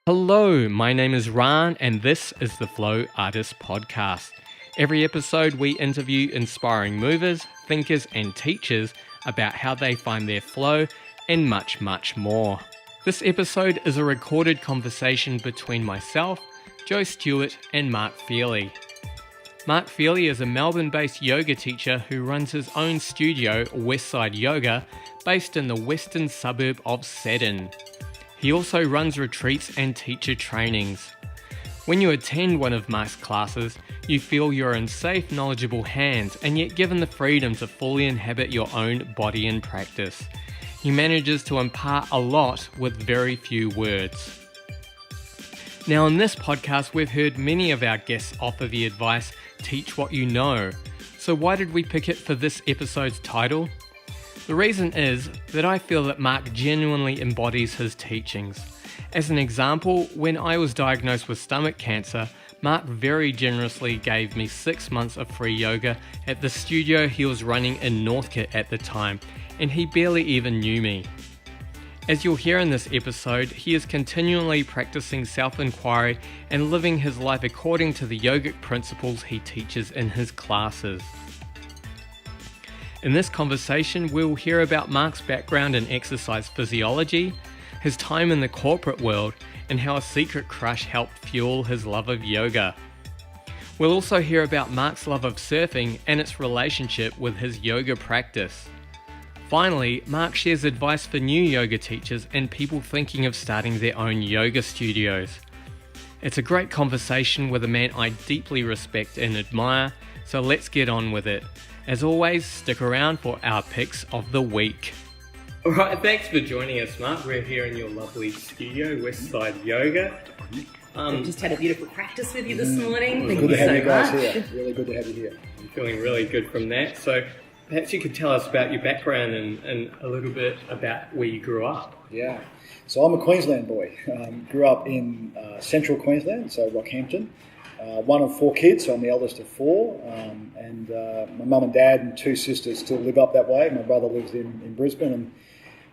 Hello, my name is Ran and this is the Flow Artist Podcast. Every episode we interview inspiring movers, thinkers and teachers about how they find their flow and much, much more. This episode is a recorded conversation between myself, Joe Stewart and Mark Pheely. Mark Pheely is a Melbourne-based yoga teacher who runs his own studio, Westside Yoga, based in the western suburb of Seddon. He also runs retreats and teacher trainings. When you attend one of Mark's classes, you feel you're in safe, knowledgeable hands and yet given the freedom to fully inhabit your own body and practice. He manages to impart a lot with very few words. Now in this podcast, we've heard many of our guests offer the advice, teach what you know. So why did we pick it for this episode's title? The reason is that I feel that Mark genuinely embodies his teachings. As an example, when I was diagnosed with stomach cancer, Mark very generously gave me 6 months of free yoga at the studio he was running in Northcote at the time, and he barely even knew me. As you'll hear in this episode, he is continually practicing self-inquiry and living his life according to the yogic principles he teaches in his classes. In this conversation, we'll hear about Mark's background in exercise physiology, his time in the corporate world, and how a secret crush helped fuel his love of yoga. We'll also hear about Mark's love of surfing and its relationship with his yoga practice. Finally, Mark shares advice for new yoga teachers and people thinking of starting their own yoga studios. It's a great conversation with a man I deeply respect and admire, so let's get on with it. As always, stick around for our picks of the week. Alright, thanks for joining us, Mark. We're here in your lovely studio, Westside Yoga. We just had a beautiful practice with you this morning. Thank you so much. Here. Really good to have you here. I'm feeling really good from that. So perhaps you could tell us about your background and a little bit about where you grew up. Yeah. So I'm a Queensland boy. Grew up in central Queensland, so Rockhampton. One of 4 kids, so I'm the eldest of 4, and my mum and dad and 2 sisters still live up that way. My brother lives in Brisbane, and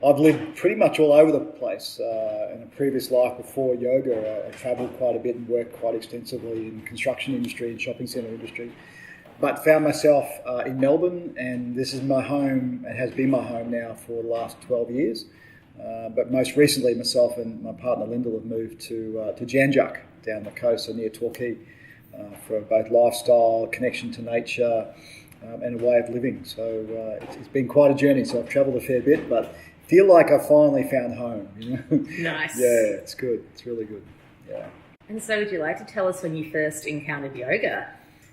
I've lived pretty much all over the place. In a previous life before yoga, I travelled quite a bit and worked quite extensively in the construction industry and shopping centre industry, but found myself in Melbourne, and this is my home. It has been my home now for the last 12 years, but most recently myself and my partner Lyndall have moved to Janjuk down the coast, so near Torquay, for both lifestyle, connection to nature, and a way of living. So it's been quite a journey. So I've travelled a fair bit, but feel like I finally found home. You know? Nice. Yeah, it's good. It's really good. Yeah. And so would you like to tell us when you first encountered yoga?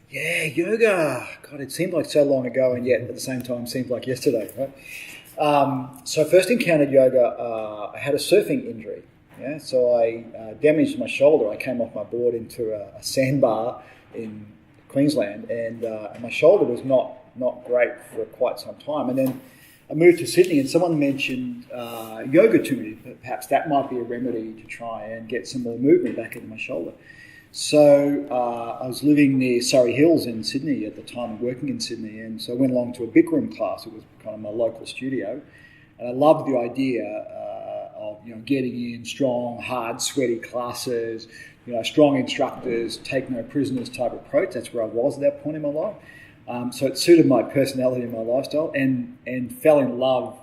Yeah, yoga. God, it seemed like so long ago, and yet at the same time seemed like yesterday. Right? So I first encountered yoga. I had a surfing injury. Yeah, so I damaged my shoulder. I came off my board into a sandbar in Queensland, and my shoulder was not great for quite some time. And then I moved to Sydney, and someone mentioned yoga to me. Perhaps that might be a remedy to try and get some more movement back into my shoulder. So I was living near Surrey Hills in Sydney at the time, working in Sydney, and so I went along to a Bikram class. It was kind of my local studio, and I loved the idea of getting in strong, hard, sweaty classes, strong instructors, take no prisoners type approach. That's where I was at that point in my life. So it suited my personality and my lifestyle, and fell in love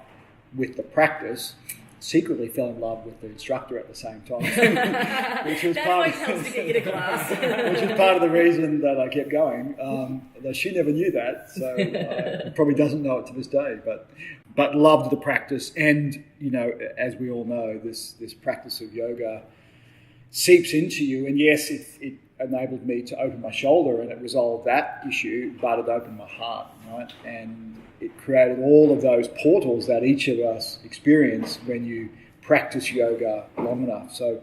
with the practice. Secretly fell in love with the instructor at the same time, which was part of to get you to class. Which was part of the reason that I kept going. Though she never knew that, so probably doesn't know it to this day. But loved the practice, and as we all know, this practice of yoga seeps into you. And yes, it enabled me to open my shoulder, and it resolved that issue, but it opened my heart, right? And it created all of those portals that each of us experience when you practice yoga long enough. So,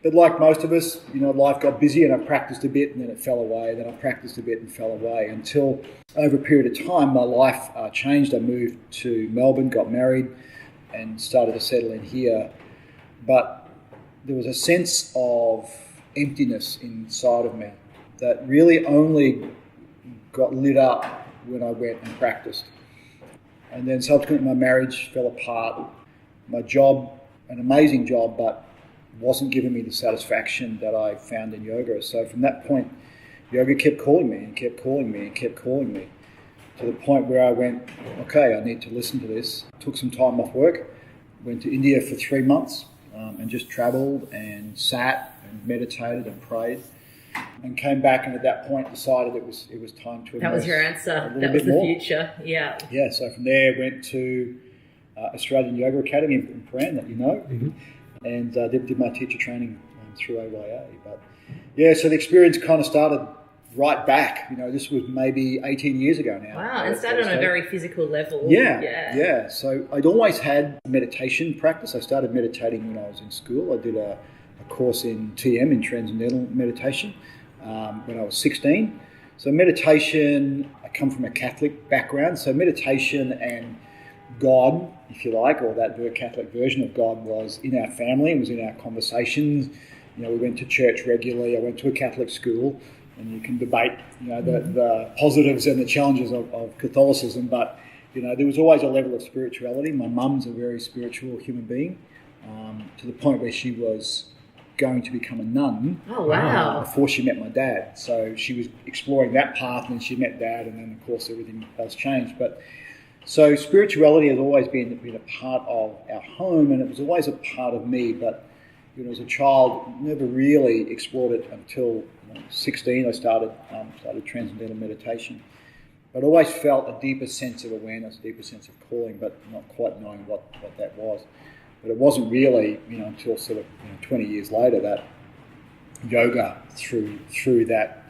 but like most of us, life got busy, and I practiced a bit and then it fell away. Then I practiced a bit and fell away until over a period of time, my life changed. I moved to Melbourne, got married, and started to settle in here. But there was a sense of emptiness inside of me that really only got lit up when I went and practiced. And then subsequently my marriage fell apart. My job, an amazing job, but wasn't giving me the satisfaction that I found in yoga. So from that point, yoga kept calling me and kept calling me and kept calling me, to the point where I went, okay, I need to listen to this. Took some time off work, went to India for 3 months, and just travelled and sat and meditated and prayed, and came back, and at that point decided it was time to. That was your answer. That was the more. Future. Yeah. Yeah. So from there, went to Australian Yoga Academy in Paran, that you know, and did my teacher training through AYA. But yeah, so the experience kind of started right back. This was maybe 18 years ago now. Wow, and started on a very physical level. Yeah. So I'd always had meditation practice. I started meditating when I was in school. I did a course in TM, in Transcendental Meditation, when I was 16. So meditation, I come from a Catholic background, so meditation and God, if you like, or that Catholic version of God, was in our family and was in our conversations. We went to church regularly. I went to a Catholic school, and you can debate, the positives and the challenges of Catholicism, but, there was always a level of spirituality. My mum's a very spiritual human being, to the point where she was going to become a nun. Oh, wow. Before she met my dad. So she was exploring that path, and then she met Dad, and then, of course, everything else changed. But so spirituality has always been a part of our home, and it was always a part of me, but as a child, never really explored it until 16. I started Transcendental Meditation, but always felt a deeper sense of awareness, a deeper sense of calling, but not quite knowing what that was. But it wasn't really, until sort of 20 years later that yoga, through that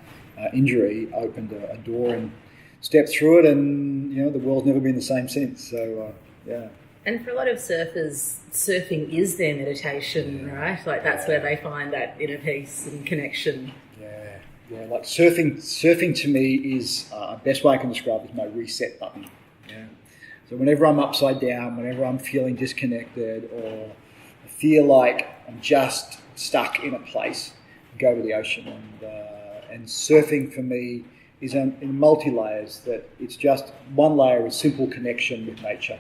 injury, opened a door and stepped through it, and the world's never been the same since. So yeah. And for a lot of surfers, surfing is their meditation, right? Like that's where they find that inner peace and connection. Yeah. Like surfing to me is best way I can describe it is my reset button. Yeah. So whenever I'm upside down, whenever I'm feeling disconnected, or I feel like I'm just stuck in a place, I go to the ocean, and surfing for me is in multi-layers. That it's just one layer is simple connection with nature.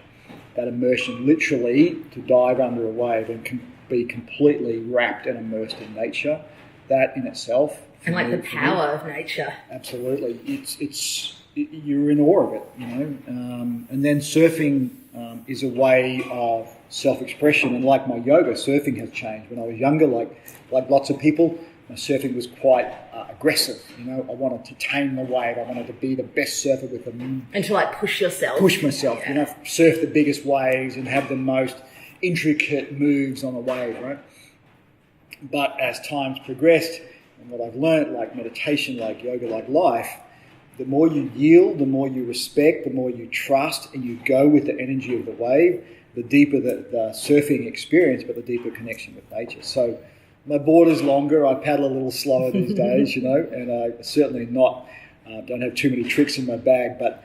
That immersion, literally, to dive under a wave and be completely wrapped and immersed in nature, that in itself. And like the power of nature. Absolutely. You're in awe of it, and then surfing is a way of self-expression. And like my yoga, surfing has changed. When I was younger, like lots of people, my surfing was quite aggressive. I wanted to tame the wave. I wanted to be the best surfer with them. And to push yourself. Push myself, surf the biggest waves and have the most intricate moves on a wave, right? But as time's progressed, and what I've learned, like meditation, like yoga, like life, the more you yield, the more you respect, the more you trust, and you go with the energy of the wave, the deeper the surfing experience, but the deeper connection with nature. So my board is longer. I paddle a little slower these days, and I certainly don't have too many tricks in my bag. But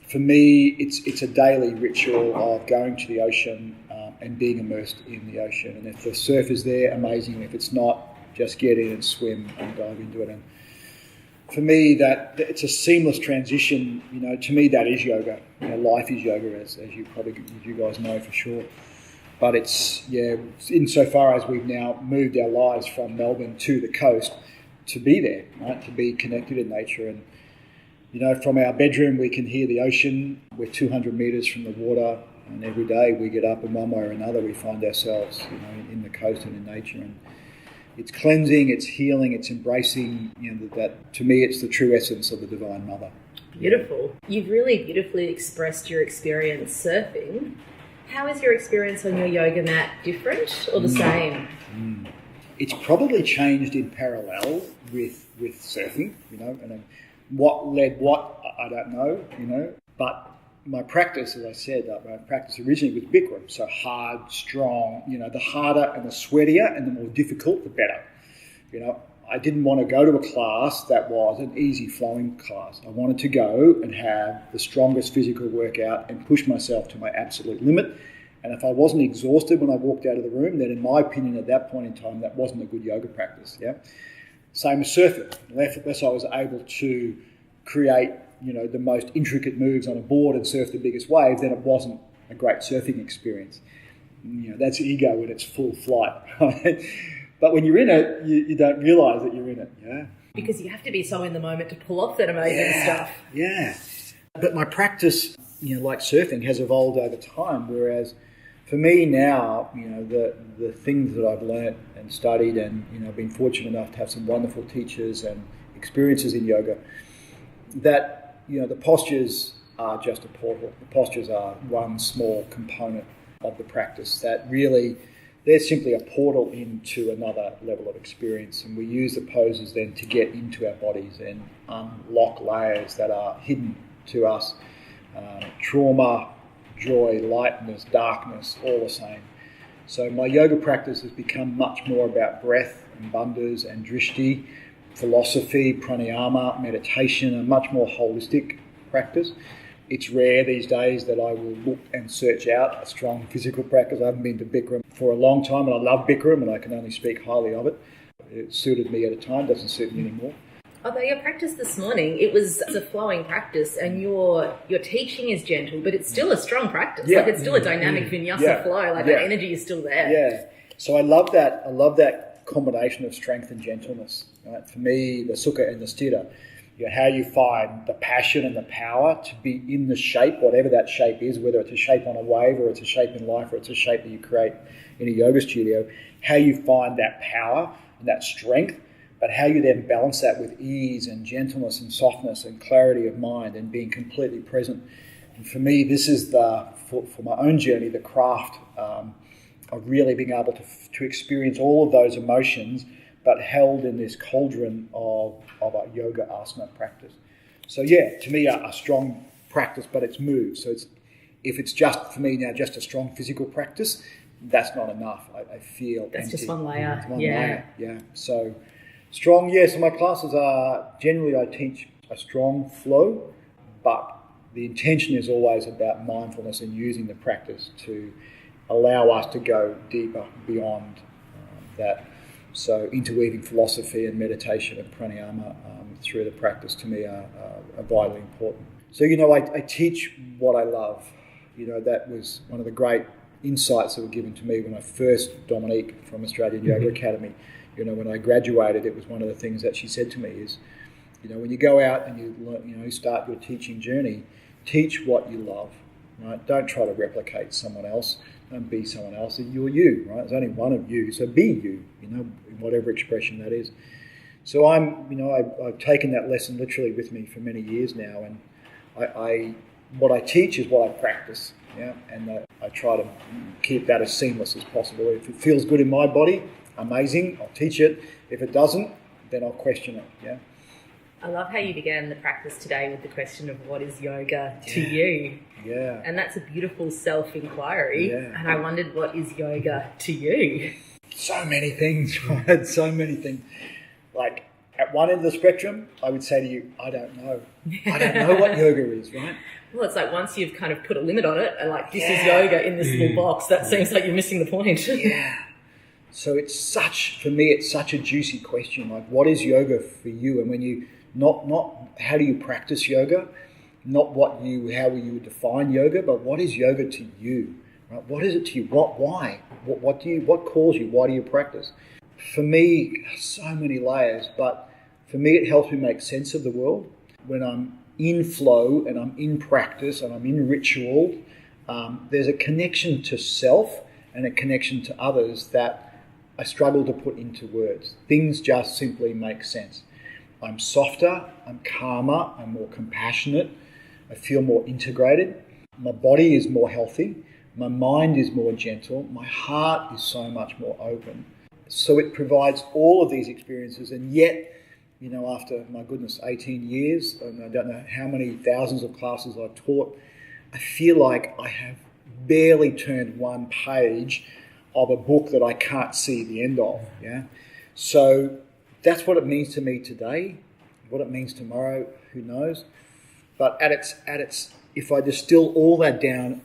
for me, it's a daily ritual of going to the ocean and being immersed in the ocean. And if the surf is there, amazing. If it's not, just get in and swim and dive into it. And for me, that it's a seamless transition. To me, that is yoga. Life is yoga, as you guys know for sure. But it's insofar as we've now moved our lives from Melbourne to the coast to be there, right? To be connected in nature. And from our bedroom we can hear the ocean. We're 200 metres from the water, and every day we get up, and one way or another we find ourselves, in the coast and in nature. And it's cleansing, it's healing, it's embracing, that to me it's the true essence of the Divine Mother. Beautiful. You've really beautifully expressed your experience surfing. How is your experience on your yoga mat different or the same? It's probably changed in parallel with surfing, and what led what, I don't know, but my practice, as I said, my practice originally was Bikram, so hard, strong, the harder and the sweatier and the more difficult, the better. I didn't want to go to a class that was an easy flowing class. I wanted to go and have the strongest physical workout and push myself to my absolute limit. And if I wasn't exhausted when I walked out of the room, then in my opinion at that point in time, that wasn't a good yoga practice. Yeah. Same as surfing. Unless I was able to create, the most intricate moves on a board and surf the biggest waves, then it wasn't a great surfing experience. that's ego in its full flight. Right? But when you're in it, you don't realise that you're in it. Yeah. Because you have to be so in the moment to pull off that amazing stuff. Yeah. But my practice, like surfing, has evolved over time. Whereas for me now, the things that I've learnt and studied, and I've been fortunate enough to have some wonderful teachers and experiences in yoga, that the postures are just a portal. The postures are one small component of the practice that really, they're simply a portal into another level of experience, and we use the poses then to get into our bodies and unlock layers that are hidden to us. Trauma, joy, lightness, darkness, all the same. So my yoga practice has become much more about breath and bandhas and drishti, philosophy, pranayama, meditation, a much more holistic practice. It's rare these days that I will look and search out a strong physical practice. I haven't been to Bikram for a long time, and I love Bikram, and I can only speak highly of it. It suited me at a time, doesn't suit me anymore. Although your practice this morning, it was a flowing practice, and your teaching is gentle, but it's still a strong practice. Yeah. Like it's still a dynamic vinyasa flow. Like that energy is still there. Yeah. So I love that. I love that combination of strength and gentleness. Right? For me, the sukha and the sthira, how you find the passion and the power to be in the shape, whatever that shape is, whether it's a shape on a wave or it's a shape in life or it's a shape that you create in a yoga studio, how you find that power and that strength, but how you then balance that with ease and gentleness and softness and clarity of mind and being completely present. And for me, this is for my own journey, the craft of really being able to experience all of those emotions, but held in this cauldron of a yoga asana practice. So to me, a strong practice, but it's moves. So if it's just, for me now, just a strong physical practice, that's not enough. I feel that's empty. just one layer. It's one layer, yeah. So strong, so my classes are, generally I teach a strong flow, but the intention is always about mindfulness and using the practice to allow us to go deeper beyond that. So interweaving philosophy and meditation and pranayama through the practice to me are vitally important. So, I teach what I love. That was one of the great insights that were given to me when I first, Dominique from Australian Yoga Academy, when I graduated, it was one of the things that she said to me is, when you go out and you learn, start your teaching journey, teach what you love, right? Don't try to replicate someone else. Don't be someone else. You're you, right? There's only one of you, so be you, in whatever expression that is. So I've taken that lesson literally with me for many years now, and what I teach is what I practice, and I try to keep that as seamless as possible. If it feels good in my body, amazing, I'll teach it. If it doesn't, then I'll question it, I love how you began the practice today with the question of what is yoga to you? Yeah. And that's a beautiful self-inquiry. Yeah. And I wondered, what is yoga to you? So many things, right? So many things. Like, at one end of the spectrum, I would say to you, I don't know. I don't know what yoga is, right? Well, it's like once you've kind of put a limit on it, and like, this is yoga in this little box, that seems like you're missing the point. Yeah. So for me, it's such a juicy question. Like, what is yoga for you? And when you, not how do you practice yoga, not how you would define yoga, but what is yoga to you? Right? What is it to you? Why? What calls you? Why do you practice? For me, so many layers, but for me, it helps me make sense of the world. When I'm in flow and I'm in practice and I'm in ritual, there's a connection to self and a connection to others that I struggle to put into words. Things just simply make sense. I'm softer, I'm calmer, I'm more compassionate, I feel more integrated, my body is more healthy, my mind is more gentle, my heart is so much more open. So it provides all of these experiences, and yet, after, my goodness, 18 years, and I don't know how many thousands of classes I've taught, I feel like I have barely turned one page of a book that I can't see the end of. So that's what it means to me today. What it means tomorrow, who knows? But at its, if I distill all that down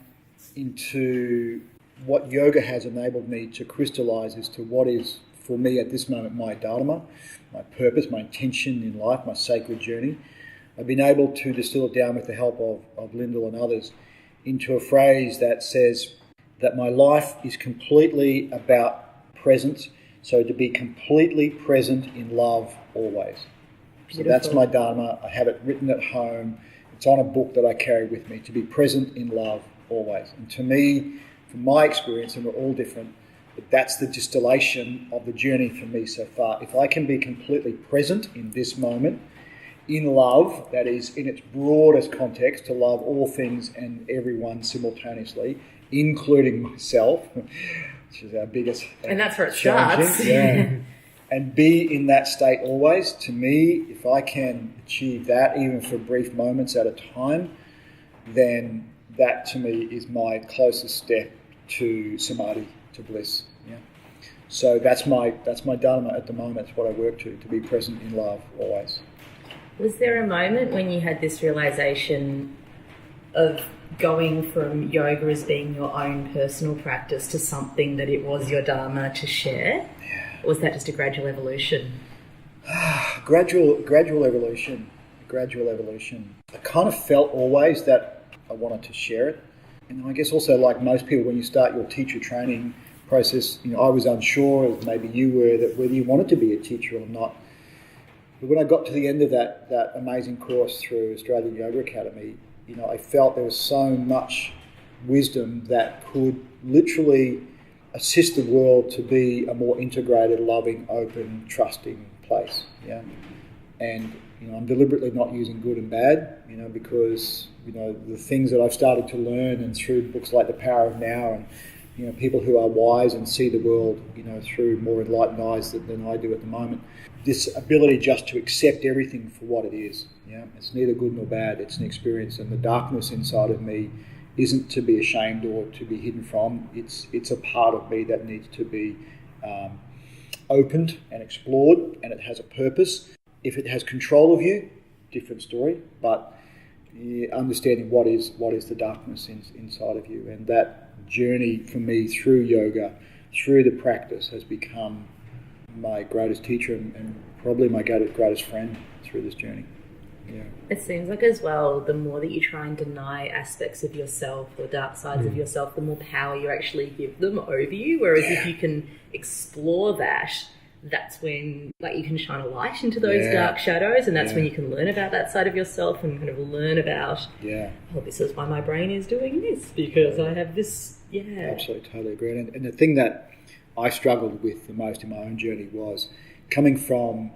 into what yoga has enabled me to crystallize as to what is, for me at this moment, my dharma, my purpose, my intention in life, my sacred journey, I've been able to distill it down with the help of Lyndall and others into a phrase that says, that my life is completely about presence. So to be completely present in love always. So that's my Dharma. I have it written at home. It's on a book that I carry with me, to be present in love always. And to me, from my experience, and we're all different, but that's the distillation of the journey for me so far. If I can be completely present in this moment, in love, that is in its broadest context, to love all things and everyone simultaneously, including myself, which is our biggest and that's where it challenging. starts. Yeah. And be in that state always. To me, if I can achieve that, even for brief moments at a time, then that to me is my closest step to samadhi, to bliss. Yeah. So that's my dharma at the moment. It's what I work to be present in love always. Was there a moment when you had this realization of going from yoga as being your own personal practice to something that it was your dharma to share? Yeah. Or was that just a gradual evolution? Gradual evolution. I kind of felt always that I wanted to share it. And I guess also, like most people, when you start your teacher training process, I was unsure, as maybe you were, that whether you wanted to be a teacher or not. But when I got to the end of that amazing course through Australian Yoga Academy, I felt there was so much wisdom that could literally assist the world to be a more integrated, loving, open, trusting place. Yeah, and I'm deliberately not using good and bad, because the things that I've started to learn, and through books like The Power of Now, and people who are wise and see the world, through more enlightened eyes than I do at the moment. This ability just to accept everything for what it is. Yeah, it's neither good nor bad. It's an experience, and the darkness inside of me isn't to be ashamed or to be hidden from. It's a part of me that needs to be opened and explored, and it has a purpose. If it has control of you, different story. But understanding what is the darkness inside of you, and that journey for me through yoga, through the practice, has become my greatest teacher and probably my greatest friend through this journey. Yeah. It seems like as well, the more that you try and deny aspects of yourself or dark sides of yourself, the more power you actually give them over you. Whereas if you can explore that, that's when you can shine a light into those dark shadows, and that's when you can learn about that side of yourself and kind of learn about, this is why my brain is doing this, because I have this. Absolutely, totally agree. And the thing that I struggled with the most in my own journey was coming from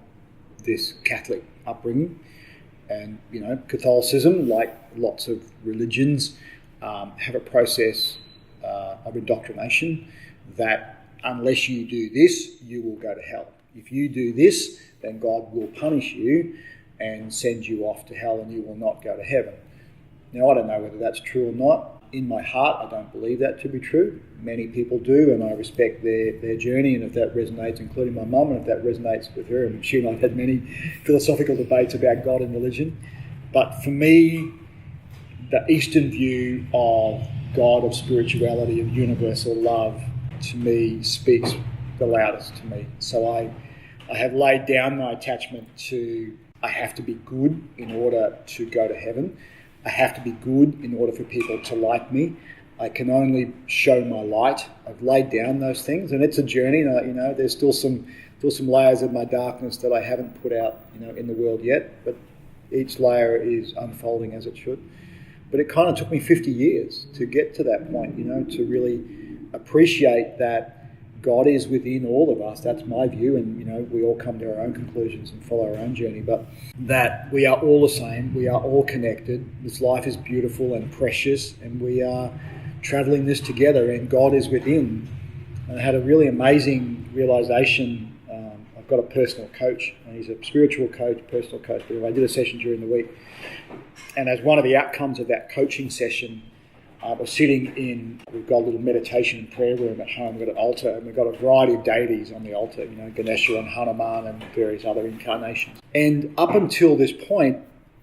this Catholic upbringing, and Catholicism, like lots of religions, have a process of indoctrination that unless you do this, you will go to hell. If you do this, then God will punish you and send you off to hell, and you will not go to heaven. Now, I don't know whether that's true or not. In my heart, I don't believe that to be true. Many people do, and I respect their journey, and if that resonates, including my mum, and if that resonates with her, and she and I have had many philosophical debates about God and religion. But for me, the Eastern view of God, of spirituality, of universal love, to me, speaks the loudest to me. So I have laid down my attachment to, I have to be good in order to go to heaven. I have to be good in order for people to like me. I can only show my light. I've laid down those things, and it's a journey. There's still some layers of my darkness that I haven't put out, in the world yet. But each layer is unfolding as it should. But it kind of took me 50 years to get to that point, to really appreciate that God is within all of us. That's my view, and we all come to our own conclusions and follow our own journey, but that we are all the same, we are all connected. This life is beautiful and precious, and we are traveling this together, and God is within. And I had a really amazing realization. I've got a personal coach, and he's a spiritual coach, personal coach, but I did a session during the week, and as one of the outcomes of that coaching session, we're sitting in, we've got a little meditation and prayer room at home, we've got an altar, and we've got a variety of deities on the altar, Ganesha and Hanuman and various other incarnations. And up until this point,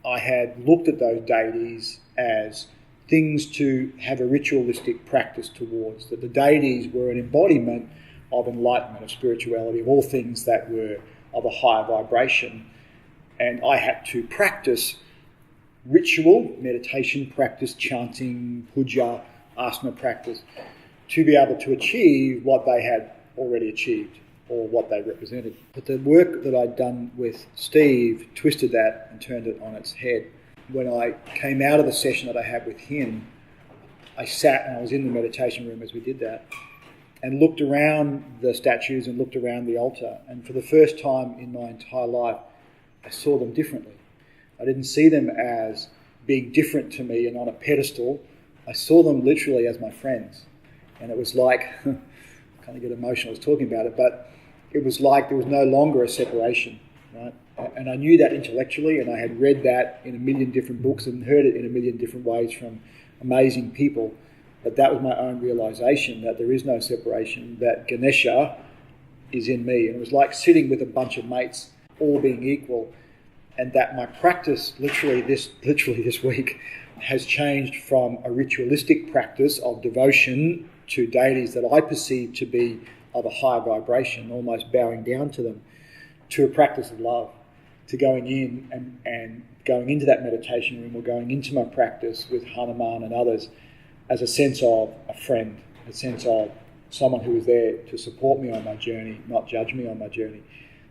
I had looked at those deities as things to have a ritualistic practice towards, that the deities were an embodiment of enlightenment, of spirituality, of all things that were of a higher vibration. And I had to practice ritual, meditation practice, chanting, puja, asana practice, to be able to achieve what they had already achieved or what they represented. But the work that I'd done with Steve twisted that and turned it on its head. When I came out of the session that I had with him, I sat and I was in the meditation room as we did that and looked around the statues and looked around the altar. And for the first time in my entire life, I saw them differently. I didn't see them as being different to me and on a pedestal. I saw them literally as my friends. And it was like, I kind of get emotional I was talking about it, but it was like there was no longer a separation, right? And I knew that intellectually, and I had read that in a million different books and heard it in a million different ways from amazing people. But that was my own realization that there is no separation, that Ganesha is in me. And it was like sitting with a bunch of mates, all being equal, and that my practice literally this week has changed from a ritualistic practice of devotion to deities that I perceive to be of a higher vibration, almost bowing down to them, to a practice of love, to going in and going into that meditation room or going into my practice with Hanuman and others as a sense of a friend, a sense of someone who is there to support me on my journey, not judge me on my journey.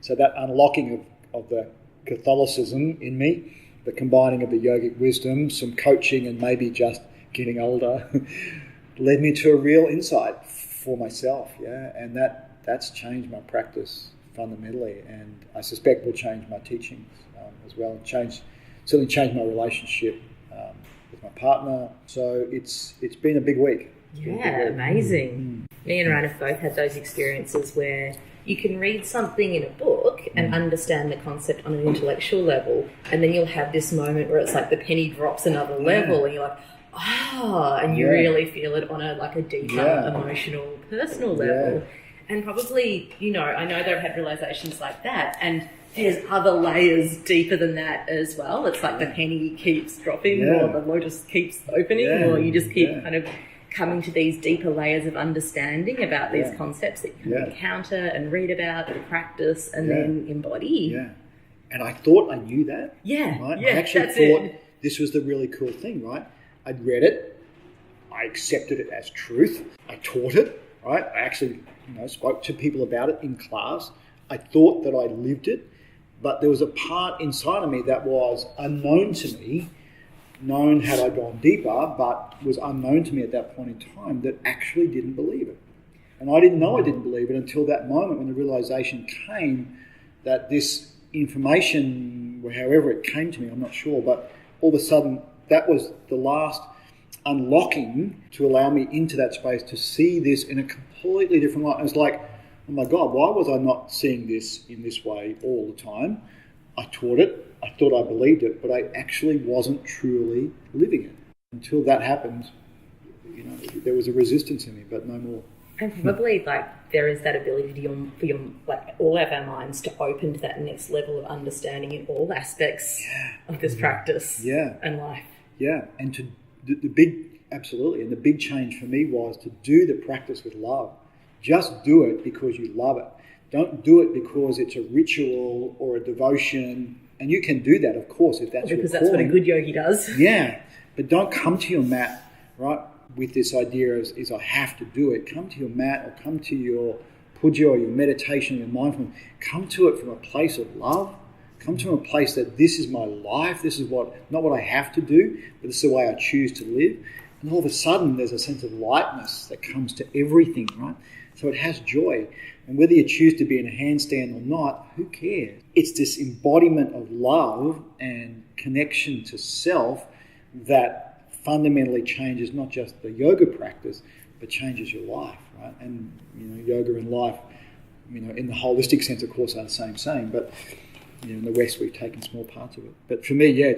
So that unlocking of the Catholicism in me, the combining of the yogic wisdom, some coaching and maybe just getting older, led me to a real insight for myself, and that's changed my practice fundamentally, and I suspect will change my teachings as well, and certainly change my relationship with my partner. So it's been a big week. Yeah, amazing. Me and Ryan have both had those experiences where you can read something in a book and understand the concept on an intellectual level, and then you'll have this moment where it's like the penny drops another level, and you're like, and you really feel it on a deeper emotional, personal level. And probably, I know they've had realizations like that, and there's other layers deeper than that as well. It's like the penny keeps dropping or the lotus keeps opening, or you just keep kind of coming to these deeper layers of understanding about these concepts that you can encounter and read about and practice and then embody. Yeah. And I thought I knew that. Yeah. Right? Yeah, I actually thought this was the really cool thing, right? I'd read it. I accepted it as truth. I taught it, right? I actually, spoke to people about it in class. I thought that I lived it, but there was a part inside of me that was unknown to me, known had I gone deeper, but was unknown to me at that point in time, that actually didn't believe it. And I didn't know I didn't believe it until that moment when the realization came that this information, however it came to me, I'm not sure, but all of a sudden that was the last unlocking to allow me into that space to see this in a completely different light. It was like, oh my God, why was I not seeing this in this way all the time? I taught it. I thought I believed it, but I actually wasn't truly living it. Until that happened, there was a resistance in me, but no more. And probably there is that ability for your all of our minds to open to that next level of understanding in all aspects of this practice and life. Yeah, and the big change for me was to do the practice with love. Just do it because you love it. Don't do it because it's a ritual or a devotion. And you can do that, of course, if that's your calling. Because that's what a good yogi does. Yeah, but don't come to your mat, right, with this idea is I have to do it. Come to your mat or come to your puja or your meditation, your mindfulness. Come to it from a place of love. Come to a place that this is my life. This is not what I have to do, but this is the way I choose to live. And all of a sudden, there's a sense of lightness that comes to everything, right? So it has joy. And whether you choose to be in a handstand or not, who cares? It's this embodiment of love and connection to self that fundamentally changes not just the yoga practice, but changes your life, right? And, yoga and life, in the holistic sense, of course, are the same, but, in the West, we've taken small parts of it. But for me, it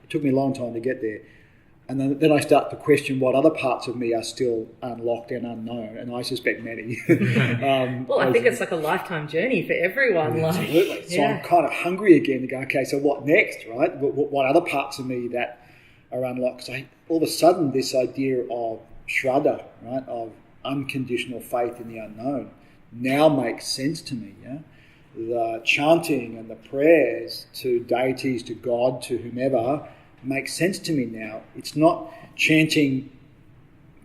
took me a long time to get there. And then I start to question what other parts of me are still unlocked and unknown, and I suspect many. I think it's like a lifetime journey for everyone. Absolutely. So I'm kind of hungry again to go, okay, so what next, right? What other parts of me that are unlocked? So all of a sudden, this idea of Shraddha, right, of unconditional faith in the unknown, now makes sense to me, The chanting and the prayers to deities, to God, to whomever, makes sense to me now. It's not chanting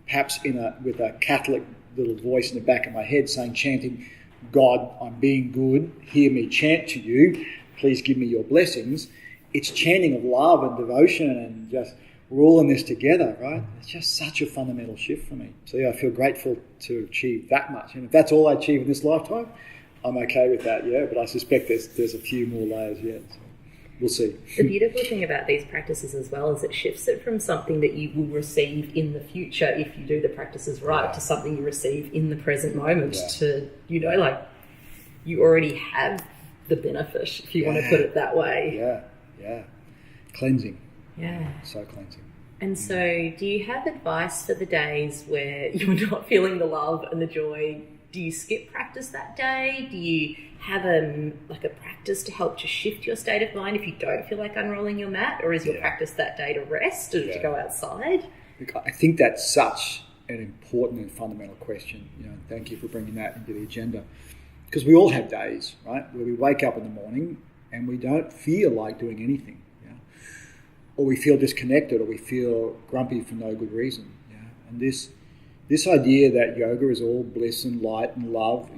perhaps with a Catholic little voice in the back of my head chanting, God, I'm being good, hear me chant to you, please give me your blessings. It's chanting of love and devotion and just, we're all in this together, right? It's just such a fundamental shift for me. So yeah, I feel grateful to achieve that much. And if that's all I achieve in this lifetime, I'm okay with that, yeah. But I suspect there's a few more layers yet. So we'll see. The beautiful thing about these practices as well is it shifts it from something that you will receive in the future if you do the practices right to something you receive in the present moment to, like you already have the benefit, if you want to put it that way. Yeah. Cleansing. Yeah. So cleansing. And so do you have advice for the days where you're not feeling the love and the joy? Do you skip practice that day? Do you have a practice to help to shift your state of mind if you don't feel like unrolling your mat? Or is your practice that day to rest or to go outside? I think that's such an important and fundamental question. Thank you for bringing that into the agenda. Because we all have days, right, where we wake up in the morning and we don't feel like doing anything. Or we feel disconnected, or we feel grumpy for no good reason. And this idea that yoga is all bliss and light and love,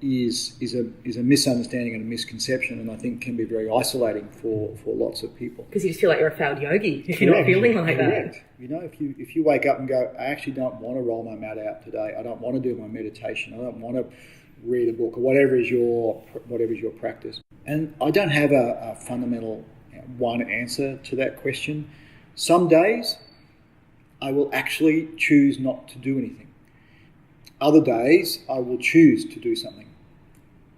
is a misunderstanding and a misconception, and I think can be very isolating for lots of people. Because you just feel like you're a failed yogi if you're not feeling like that. If you wake up and go, I actually don't want to roll my mat out today. I don't want to do my meditation. I don't want to read a book or whatever is your practice. And I don't have a fundamental one answer to that question. Some days I will actually choose not to do anything. Other days I will choose to do something.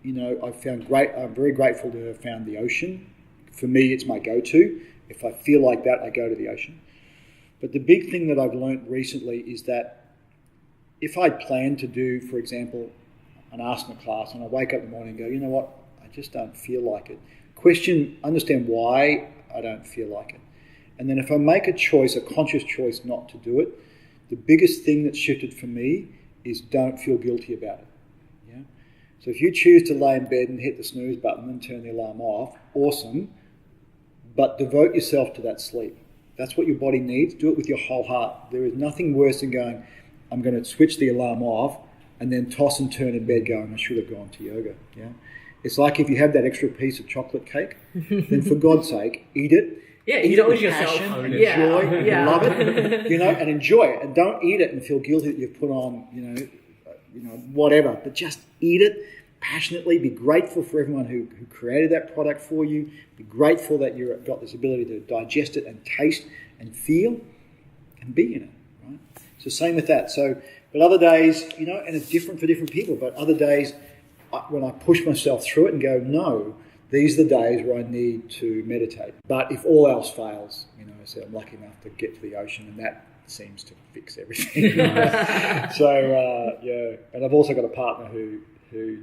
I'm very grateful to have found the ocean. For me, it's my go-to. If I feel like that, I go to the ocean. But the big thing that I've learned recently is that if I plan to do, for example, an asana class, and I wake up in the morning and go, you know what, I just don't feel like it. Understand why I don't feel like it. And then if I make a conscious choice not to do it, the biggest thing that's shifted for me is don't feel guilty about it. Yeah. So if you choose to lay in bed and hit the snooze button and turn the alarm off, awesome, but devote yourself to that sleep. That's what your body needs. Do it with your whole heart. There is nothing worse than going, I'm going to switch the alarm off and then toss and turn in bed going, I should have gone to yoga. Yeah. It's like if you have that extra piece of chocolate cake, then for God's sake, eat it. Yeah, indulge yourself. And enjoy and love it, and enjoy it. And don't eat it and feel guilty that you've put on, whatever. But just eat it passionately. Be grateful for everyone who created that product for you. Be grateful that you've got this ability to digest it and taste and feel and be in it. Right? So same with that. So, but other days, and it's different for different people. But other days, when I push myself through it and go, no, these are the days where I need to meditate. But if all else fails, so I'm lucky enough to get to the ocean, and that seems to fix everything. So, and I've also got a partner who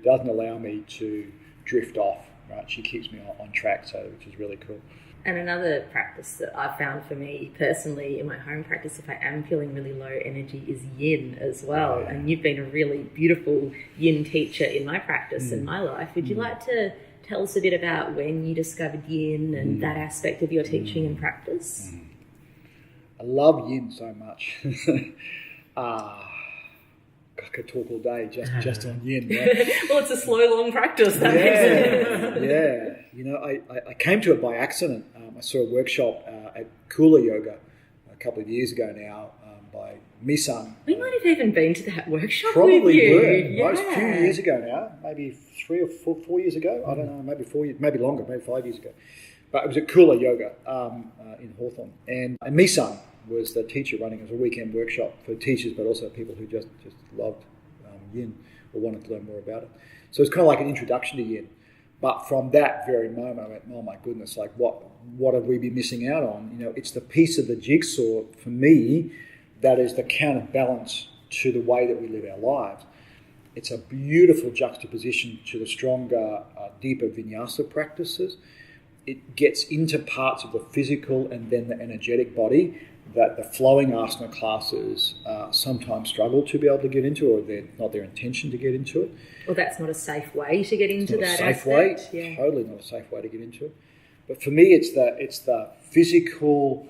doesn't allow me to drift off, right? She keeps me on track, which is really cool. And another practice that I've found for me personally in my home practice, if I am feeling really low energy, is yin as well. Yeah. And you've been a really beautiful yin teacher in my practice and my life. Would you like to tell us a bit about when you discovered yin and that aspect of your teaching and practice? I love yin so much. I could talk all day just on yin. Right? Well, it's a slow, long practice. That makes sense. I came to it by accident. I saw a workshop at Pheely Yoga a couple of years ago now by Misan. We might have even been to that workshop Probably with you. Were. Yeah. It was a few years ago now, maybe 3 or 4 years ago. I don't know, maybe 4 years, maybe longer, maybe 5 years ago. But it was at Pheely Yoga in Hawthorne. And Misan was the teacher running as a weekend workshop for teachers, but also people who just loved yin or wanted to learn more about it. So it's kind of like an introduction to yin. But from that very moment, I went, oh my goodness, like what have we been missing out on? It's the piece of the jigsaw for me that is the counterbalance to the way that we live our lives. It's a beautiful juxtaposition to the stronger, deeper vinyasa practices. It gets into parts of the physical and then the energetic body that the flowing asana classes sometimes struggle to be able to get into, or they're not their intention to get into it. Well, that's not a safe way to get into that aspect. Safe way, totally not a safe way to get into it. But for me, it's the physical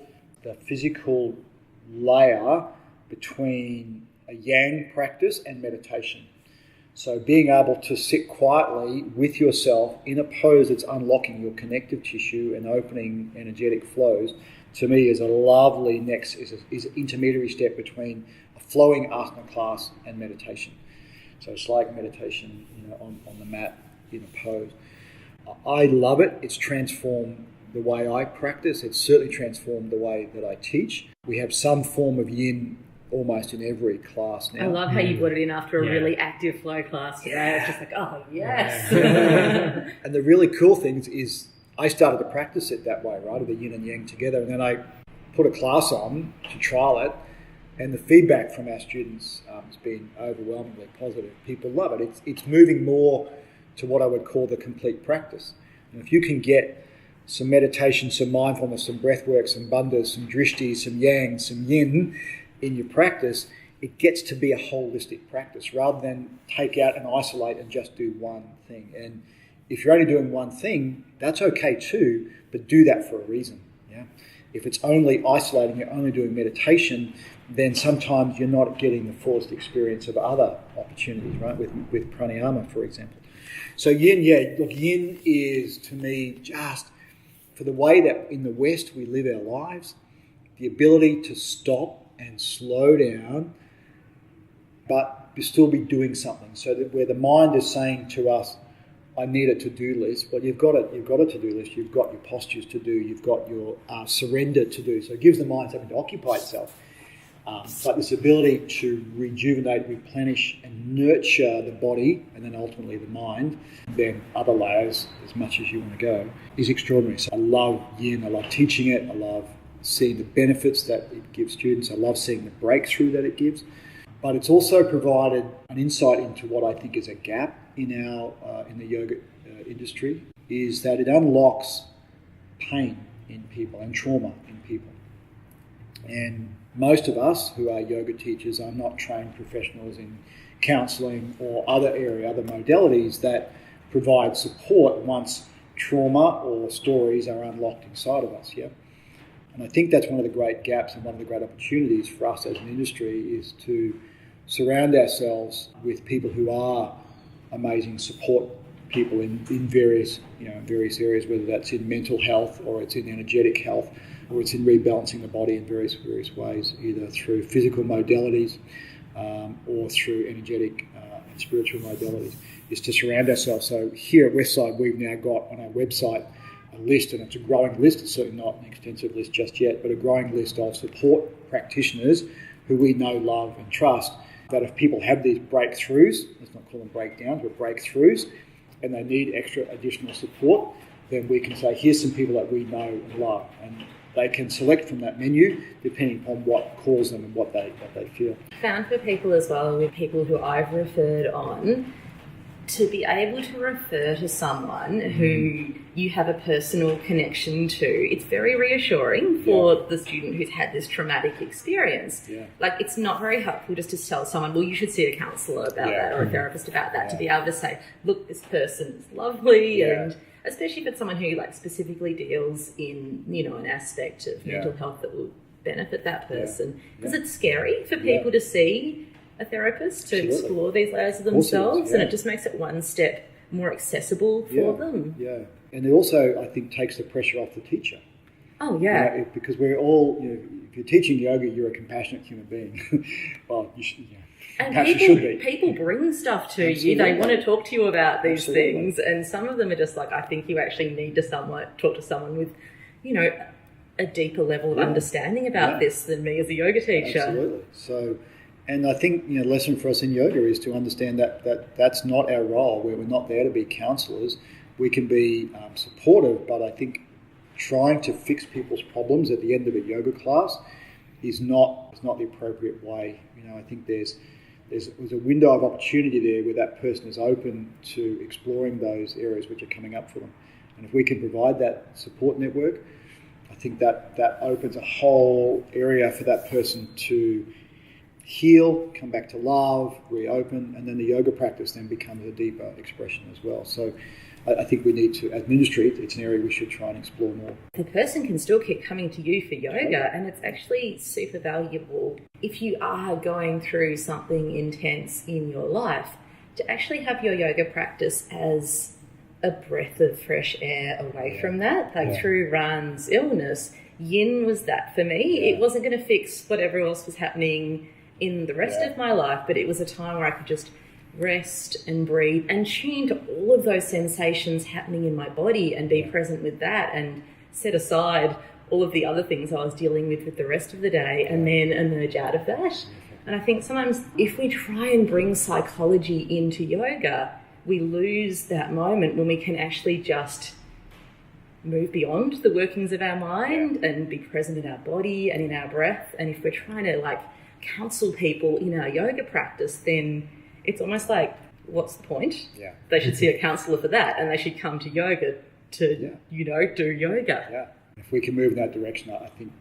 layer between a yang practice and meditation. So being able to sit quietly with yourself in a pose that's unlocking your connective tissue and opening energetic flows, to me is a lovely is an intermediary step between a flowing asana class and meditation. So it's like meditation, on the mat in a pose. I love it. It's transformed the way I practice. It's certainly transformed the way that I teach. We have some form of yin almost in every class now. I love how you brought it in after a really active flow class today. It's just like, oh, yes. And the really cool thing is I started to practice it that way, right, of the yin and yang together, and then I put a class on to trial it, and the feedback from our students has been overwhelmingly positive. People love it. It's moving more to what I would call the complete practice. And if you can get some meditation, some mindfulness, some breath work, some bandhas, some drishti, some yang, some yin in your practice, it gets to be a holistic practice rather than take out and isolate and just do one thing. And if you're only doing one thing, that's okay too, but do that for a reason. Yeah. If it's only isolating, you're only doing meditation, then sometimes you're not getting the fullest experience of other opportunities, right? With pranayama, for example. So yin is to me just for the way that in the West we live our lives, the ability to stop and slow down, but still be doing something. So that where the mind is saying to us, I need a to-do list. Well, you've got a to-do list. You've got your postures to do. You've got your surrender to do. So it gives the mind something to occupy itself. But this ability to rejuvenate, replenish, and nurture the body, and then ultimately the mind, then other layers, as much as you want to go, is extraordinary. So I love yin. I love teaching it. I love seeing the benefits that it gives students. I love seeing the breakthrough that it gives. But it's also provided an insight into what I think is a gap in the yoga industry, is that it unlocks pain in people and trauma in people. And most of us who are yoga teachers are not trained professionals in counselling or other modalities that provide support once trauma or stories are unlocked inside of us. Yeah. And I think that's one of the great gaps and one of the great opportunities for us as an industry is to surround ourselves with people who are amazing support people in various areas, whether that's in mental health or it's in energetic health or it's in rebalancing the body in various ways, either through physical modalities or through energetic and spiritual modalities, is to surround ourselves. So here at Westside, we've now got on our website a list, and it's a growing list. It's certainly not an extensive list just yet, but a growing list of support practitioners who we know, love and trust, that if people have these breakthroughs, let's not call them breakdowns, but breakthroughs, and they need extra additional support, then we can say, here's some people that we know and love. And they can select from that menu depending upon what calls them and what they feel. Found for people as well, with people who I've referred on, to be able to refer to someone who you have a personal connection to, it's very reassuring for the student who's had this traumatic experience. Yeah. Like, it's not very helpful just to tell someone, well, you should see a counsellor about that or a therapist about that, to be able to say, look, this person is lovely, and especially if it's someone who specifically deals in, an aspect of mental health that will benefit that person. Because it's scary for people to see a therapist to explore these layers of themselves, and it just makes it one step more accessible for them. Yeah, and it also, I think, takes the pressure off the teacher. Oh, yeah. Because we're all, if you're teaching yoga, you're a compassionate human being. Well, you should, and people bring stuff to you. They want to talk to you about these things, and some of them are just like, I think you actually need to talk to someone with, a deeper level of understanding about this than me as a yoga teacher. Absolutely. So. And I think a lesson for us in yoga is to understand that that's not our role, where we're not there to be counsellors. We can be supportive, but I think trying to fix people's problems at the end of a yoga class is not the appropriate way. I think there's a window of opportunity there where that person is open to exploring those areas which are coming up for them. And if we can provide that support network, I think that opens a whole area for that person to heal, come back to love, reopen, and then the yoga practice then becomes a deeper expression as well. So I think we need to, as an industry, it's an area we should try and explore more. The person can still keep coming to you for yoga, and it's actually super valuable if you are going through something intense in your life to actually have your yoga practice as a breath of fresh air away from that. Like through Ran's illness, yin was that for me. It wasn't going to fix whatever else was happening in the rest of my life, but it was a time where I could just rest and breathe and tune to all of those sensations happening in my body and be present with that and set aside all of the other things I was dealing with the rest of the day and then emerge out of that. And I think sometimes if we try and bring psychology into yoga, we lose that moment when we can actually just move beyond the workings of our mind and be present in our body and in our breath. And if we're trying to like counsel people in our yoga practice, then it's almost like, what's the point? Yeah. They should see a counsellor for that, and they should come to yoga to, do yoga. Yeah. If we can move in that direction, I think,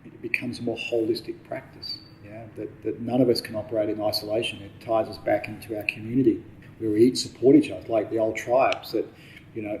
it becomes a more holistic practice. Yeah. That none of us can operate in isolation. It ties us back into our community where we each support each other, like the old tribes that,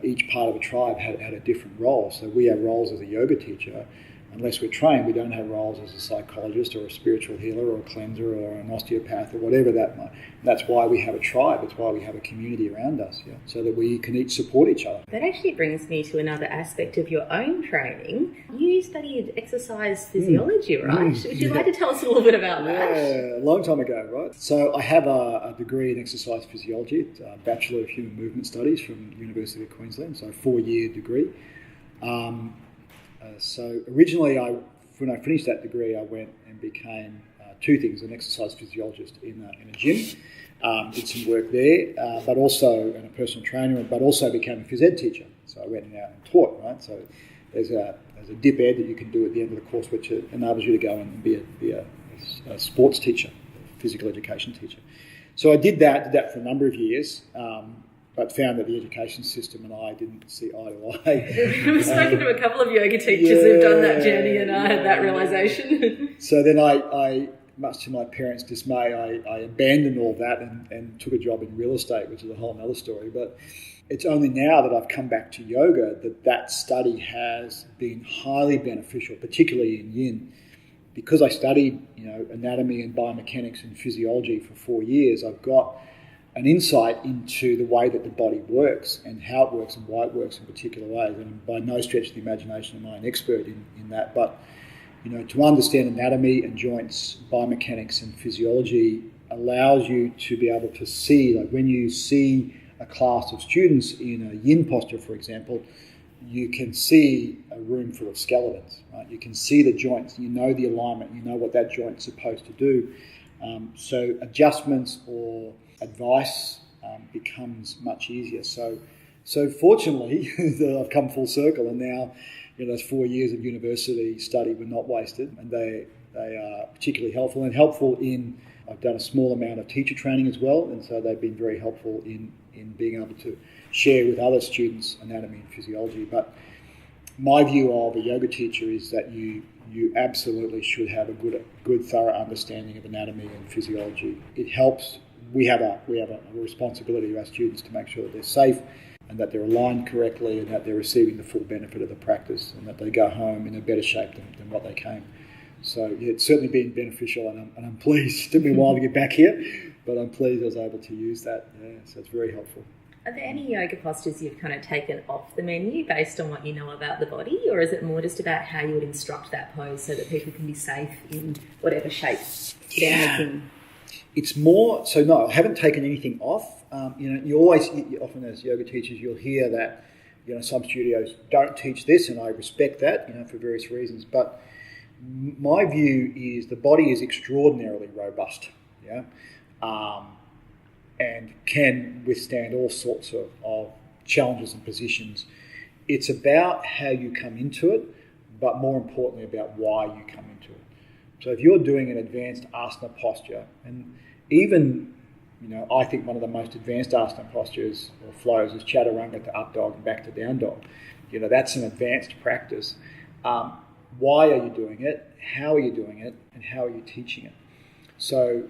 each part of a tribe had a different role. So we have roles as a yoga teacher. Unless we're trained, we don't have roles as a psychologist or a spiritual healer or a cleanser or an osteopath or whatever that might. That's why we have a tribe. It's why we have a community around us, so that we can each support each other. That actually brings me to another aspect of your own training. You studied exercise physiology, right? Would you like to tell us a little bit about that? Yeah, a long time ago, right? So I have a degree in exercise physiology, a Bachelor of Human Movement Studies from the University of Queensland, so a 4-year degree. So originally, when I finished that degree, I went and became two things: an exercise physiologist in a gym, did some work there, but also and a personal trainer, but also became a phys ed teacher. So I went out and taught. Right, so there's a dip ed that you can do at the end of the course, which enables you to go and be a sports teacher, physical education teacher. So I did that for a number of years. But found that the education system and I didn't see eye to eye. We've spoken to a couple of yoga teachers who've done that journey, and I had that realisation. So then I, much to my parents' dismay, I abandoned all that and took a job in real estate, which is a whole other story. But it's only now that I've come back to yoga that study has been highly beneficial, particularly in yin. Because I studied, anatomy and biomechanics and physiology for 4 years, I've got an insight into the way that the body works and how it works and why it works in particular ways. And by no stretch of the imagination am I an expert in that. But, to understand anatomy and joints, biomechanics and physiology allows you to be able to see, like when you see a class of students in a yin posture, for example, you can see a room full of skeletons, right? You can see the joints, the alignment, what that joint's supposed to do. So adjustments or advice becomes much easier. So fortunately, I've come full circle, and now those 4 years of university study were not wasted, and they are particularly helpful in. I've done a small amount of teacher training as well, and so they've been very helpful in being able to share with other students anatomy and physiology. But my view of a yoga teacher is that you absolutely should have a good thorough understanding of anatomy and physiology. It helps. We have a responsibility to our students to make sure that they're safe and that they're aligned correctly and that they're receiving the full benefit of the practice and that they go home in a better shape than what they came. So it's certainly been beneficial, and I'm pleased. It took me a while to get back here, but I'm pleased I was able to use that. Yeah, so it's very helpful. Are there any yoga postures you've kind of taken off the menu based on what you know about the body, or is it more just about how you would instruct that pose so that people can be safe in whatever shape they're making? It's more, so no, I haven't taken anything off. You often as yoga teachers, you'll hear that, some studios don't teach this, and I respect that, for various reasons. But my view is the body is extraordinarily robust, and can withstand all sorts of challenges and positions. It's about how you come into it, but more importantly about why you come into it. So if you're doing an advanced asana posture, and even, I think one of the most advanced asana postures or flows is chaturanga to up dog and back to down dog. That's an advanced practice. Why are you doing it? How are you doing it? And how are you teaching it? So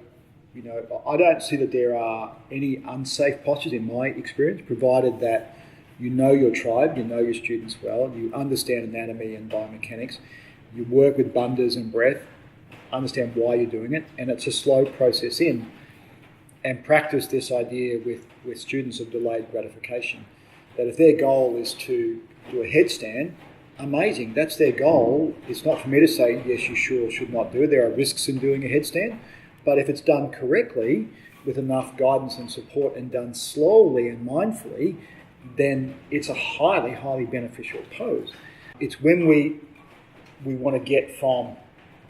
I don't see that there are any unsafe postures in my experience, provided that you know your tribe, you know your students well, you understand anatomy and biomechanics, you work with bandhas and breath, understand why you're doing it, and it's a slow process in, and practice this idea with students of delayed gratification, that if their goal is to do a headstand, amazing, that's their goal. It's not for me to say, yes, you should or should not do it. There are risks in doing a headstand, but if it's done correctly, with enough guidance and support and done slowly and mindfully, then it's a highly, highly beneficial pose. It's when we want to get from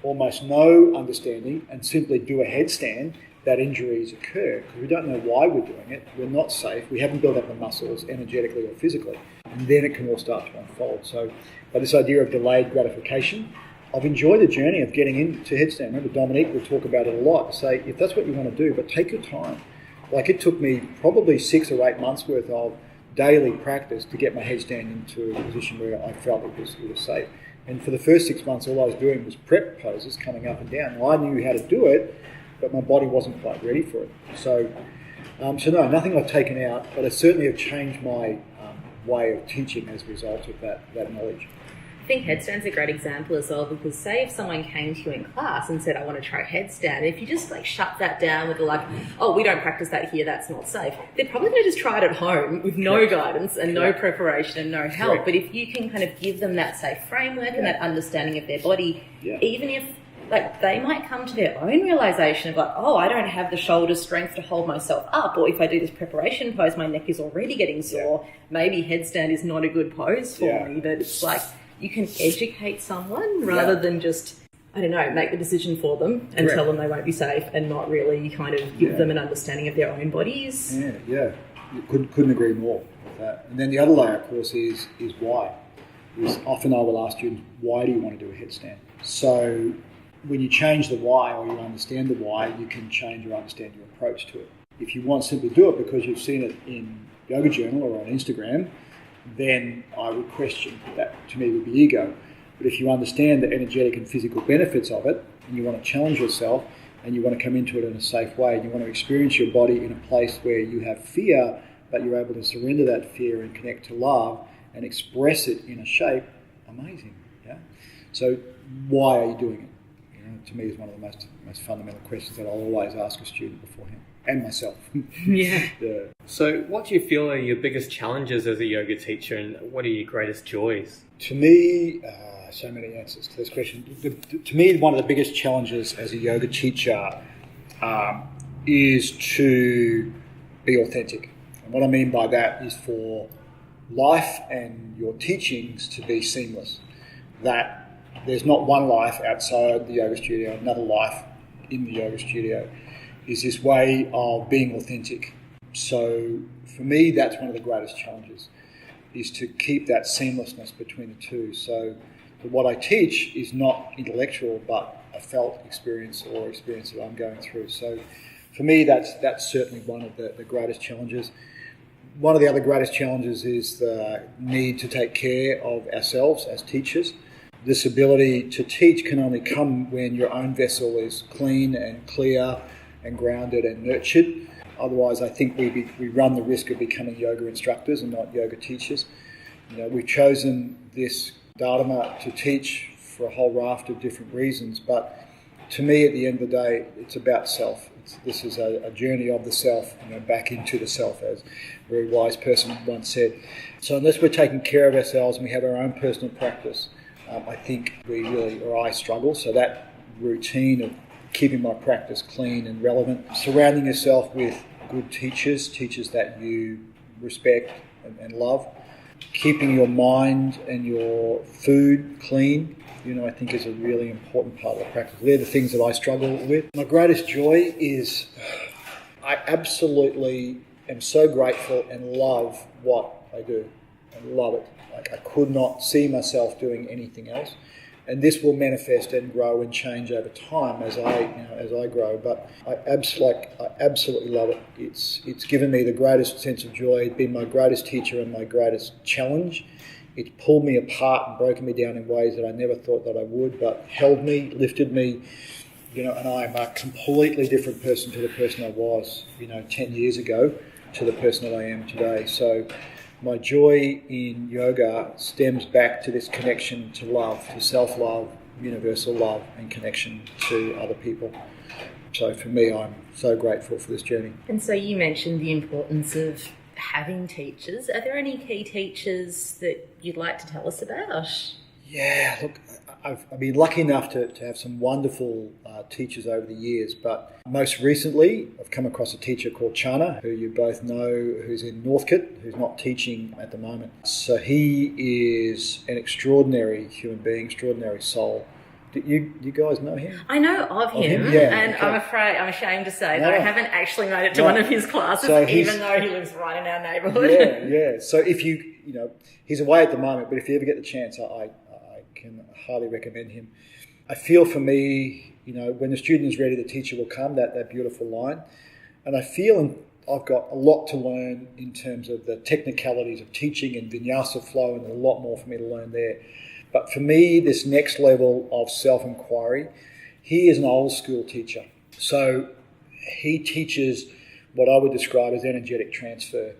almost no understanding and simply do a headstand that injuries occur, because we don't know why we're doing it, we're not safe, we haven't built up the muscles energetically or physically, and then it can all start to unfold. So, by this idea of delayed gratification, I've enjoyed the journey of getting into headstand. Remember, Dominique will talk about it a lot, to say, if that's what you want to do, but take your time. Like, it took me probably 6 or 8 months worth of daily practice to get my headstand into a position where I felt it was safe. And for the first 6 months, all I was doing was prep poses, coming up and down. Well, I knew how to do it, but my body wasn't quite ready for it. So no, nothing I've taken out, but I certainly have changed my way of teaching as a result of that knowledge. I think headstand's a great example as well, because say if someone came to you in class and said, I want to try headstand, if you just shut that down with oh, we don't practice that here, that's not safe, they're probably going to just try it at home with no guidance and no preparation and no help. Correct. But if you can kind of give them that safe framework and that understanding of their body, even if they might come to their own realization of oh, I don't have the shoulder strength to hold myself up, or if I do this preparation pose, my neck is already getting sore, maybe headstand is not a good pose for me. But it's you can educate someone rather than just, make the decision for them and tell them they won't be safe, and not really kind of give them an understanding of their own bodies. Yeah. Couldn't agree more with that. And then the other layer, of course, is why. Often I will ask students, why do you want to do a headstand? So when you change the why, or you understand the why, you can change or understand your approach to it. If you want to simply do it because you've seen it in Yoga Journal or on Instagram, then I would question that. To me, would be ego. But if you understand the energetic and physical benefits of it, and you want to challenge yourself, and you want to come into it in a safe way, and you want to experience your body in a place where you have fear, but you're able to surrender that fear and connect to love and express it in a shape, amazing. Yeah. So why are you doing it? To me, is one of the most fundamental questions that I'll always ask a student beforehand, and myself. Yeah. So what do you feel are your biggest challenges as a yoga teacher, and what are your greatest joys? To me, so many answers to this question. To me, one of the biggest challenges as a yoga teacher is to be authentic. And what I mean by that is for life and your teachings to be seamless. That there's not one life outside the yoga studio, another life in the yoga studio. Is this way of being authentic. So for me, that's one of the greatest challenges, is to keep that seamlessness between the two. So what I teach is not intellectual, but a felt experience or experience that I'm going through. So for me, that's certainly one of the greatest challenges. One of the other greatest challenges is the need to take care of ourselves as teachers. This ability to teach can only come when your own vessel is clean and clear and grounded and nurtured. Otherwise, I think we run the risk of becoming yoga instructors and not yoga teachers. We've chosen this Dharma to teach for a whole raft of different reasons, but to me, at the end of the day, it's about self. This is a journey of the self, back into the self, as a very wise person once said. So unless we're taking care of ourselves and we have our own personal practice, I think I struggle. So that routine of keeping my practice clean and relevant, surrounding yourself with good teachers that you respect and love, keeping your mind and your food clean, I think is a really important part of the practice. They're the things that I struggle with. My greatest joy is I absolutely am so grateful and love what I do. I love it. I could not see myself doing anything else, and this will manifest and grow and change over time as I grow. But I absolutely love it. It's given me the greatest sense of joy. It's been my greatest teacher and my greatest challenge. It's pulled me apart and broken me down in ways that I never thought that I would, but held me, lifted me, and I am a completely different person to the person I was, 10 years ago to the person that I am today. So my joy in yoga stems back to this connection to love, to self-love, universal love, and connection to other people. So for me, I'm so grateful for this journey. And so you mentioned the importance of having teachers. Are there any key teachers that you'd like to tell us about? Yeah, look, I've been lucky enough to have some wonderful teachers over the years, but most recently I've come across a teacher called Chana, who you both know, who's in Northcote, who's not teaching at the moment. So he is an extraordinary human being, extraordinary soul. Do you guys know him? I know of him, Yeah, and okay. I'm ashamed to say that I haven't actually made it to one of his classes, So even though he lives right in our neighbourhood. Yeah. So if he's away at the moment, but if you ever get the chance, I can highly recommend him. I feel for me, when the student is ready, the teacher will come, that beautiful line. And I feel I've got a lot to learn in terms of the technicalities of teaching and vinyasa flow, and a lot more for me to learn there. But for me, this next level of self-inquiry, he is an old school teacher. So he teaches what I would describe as energetic transfer.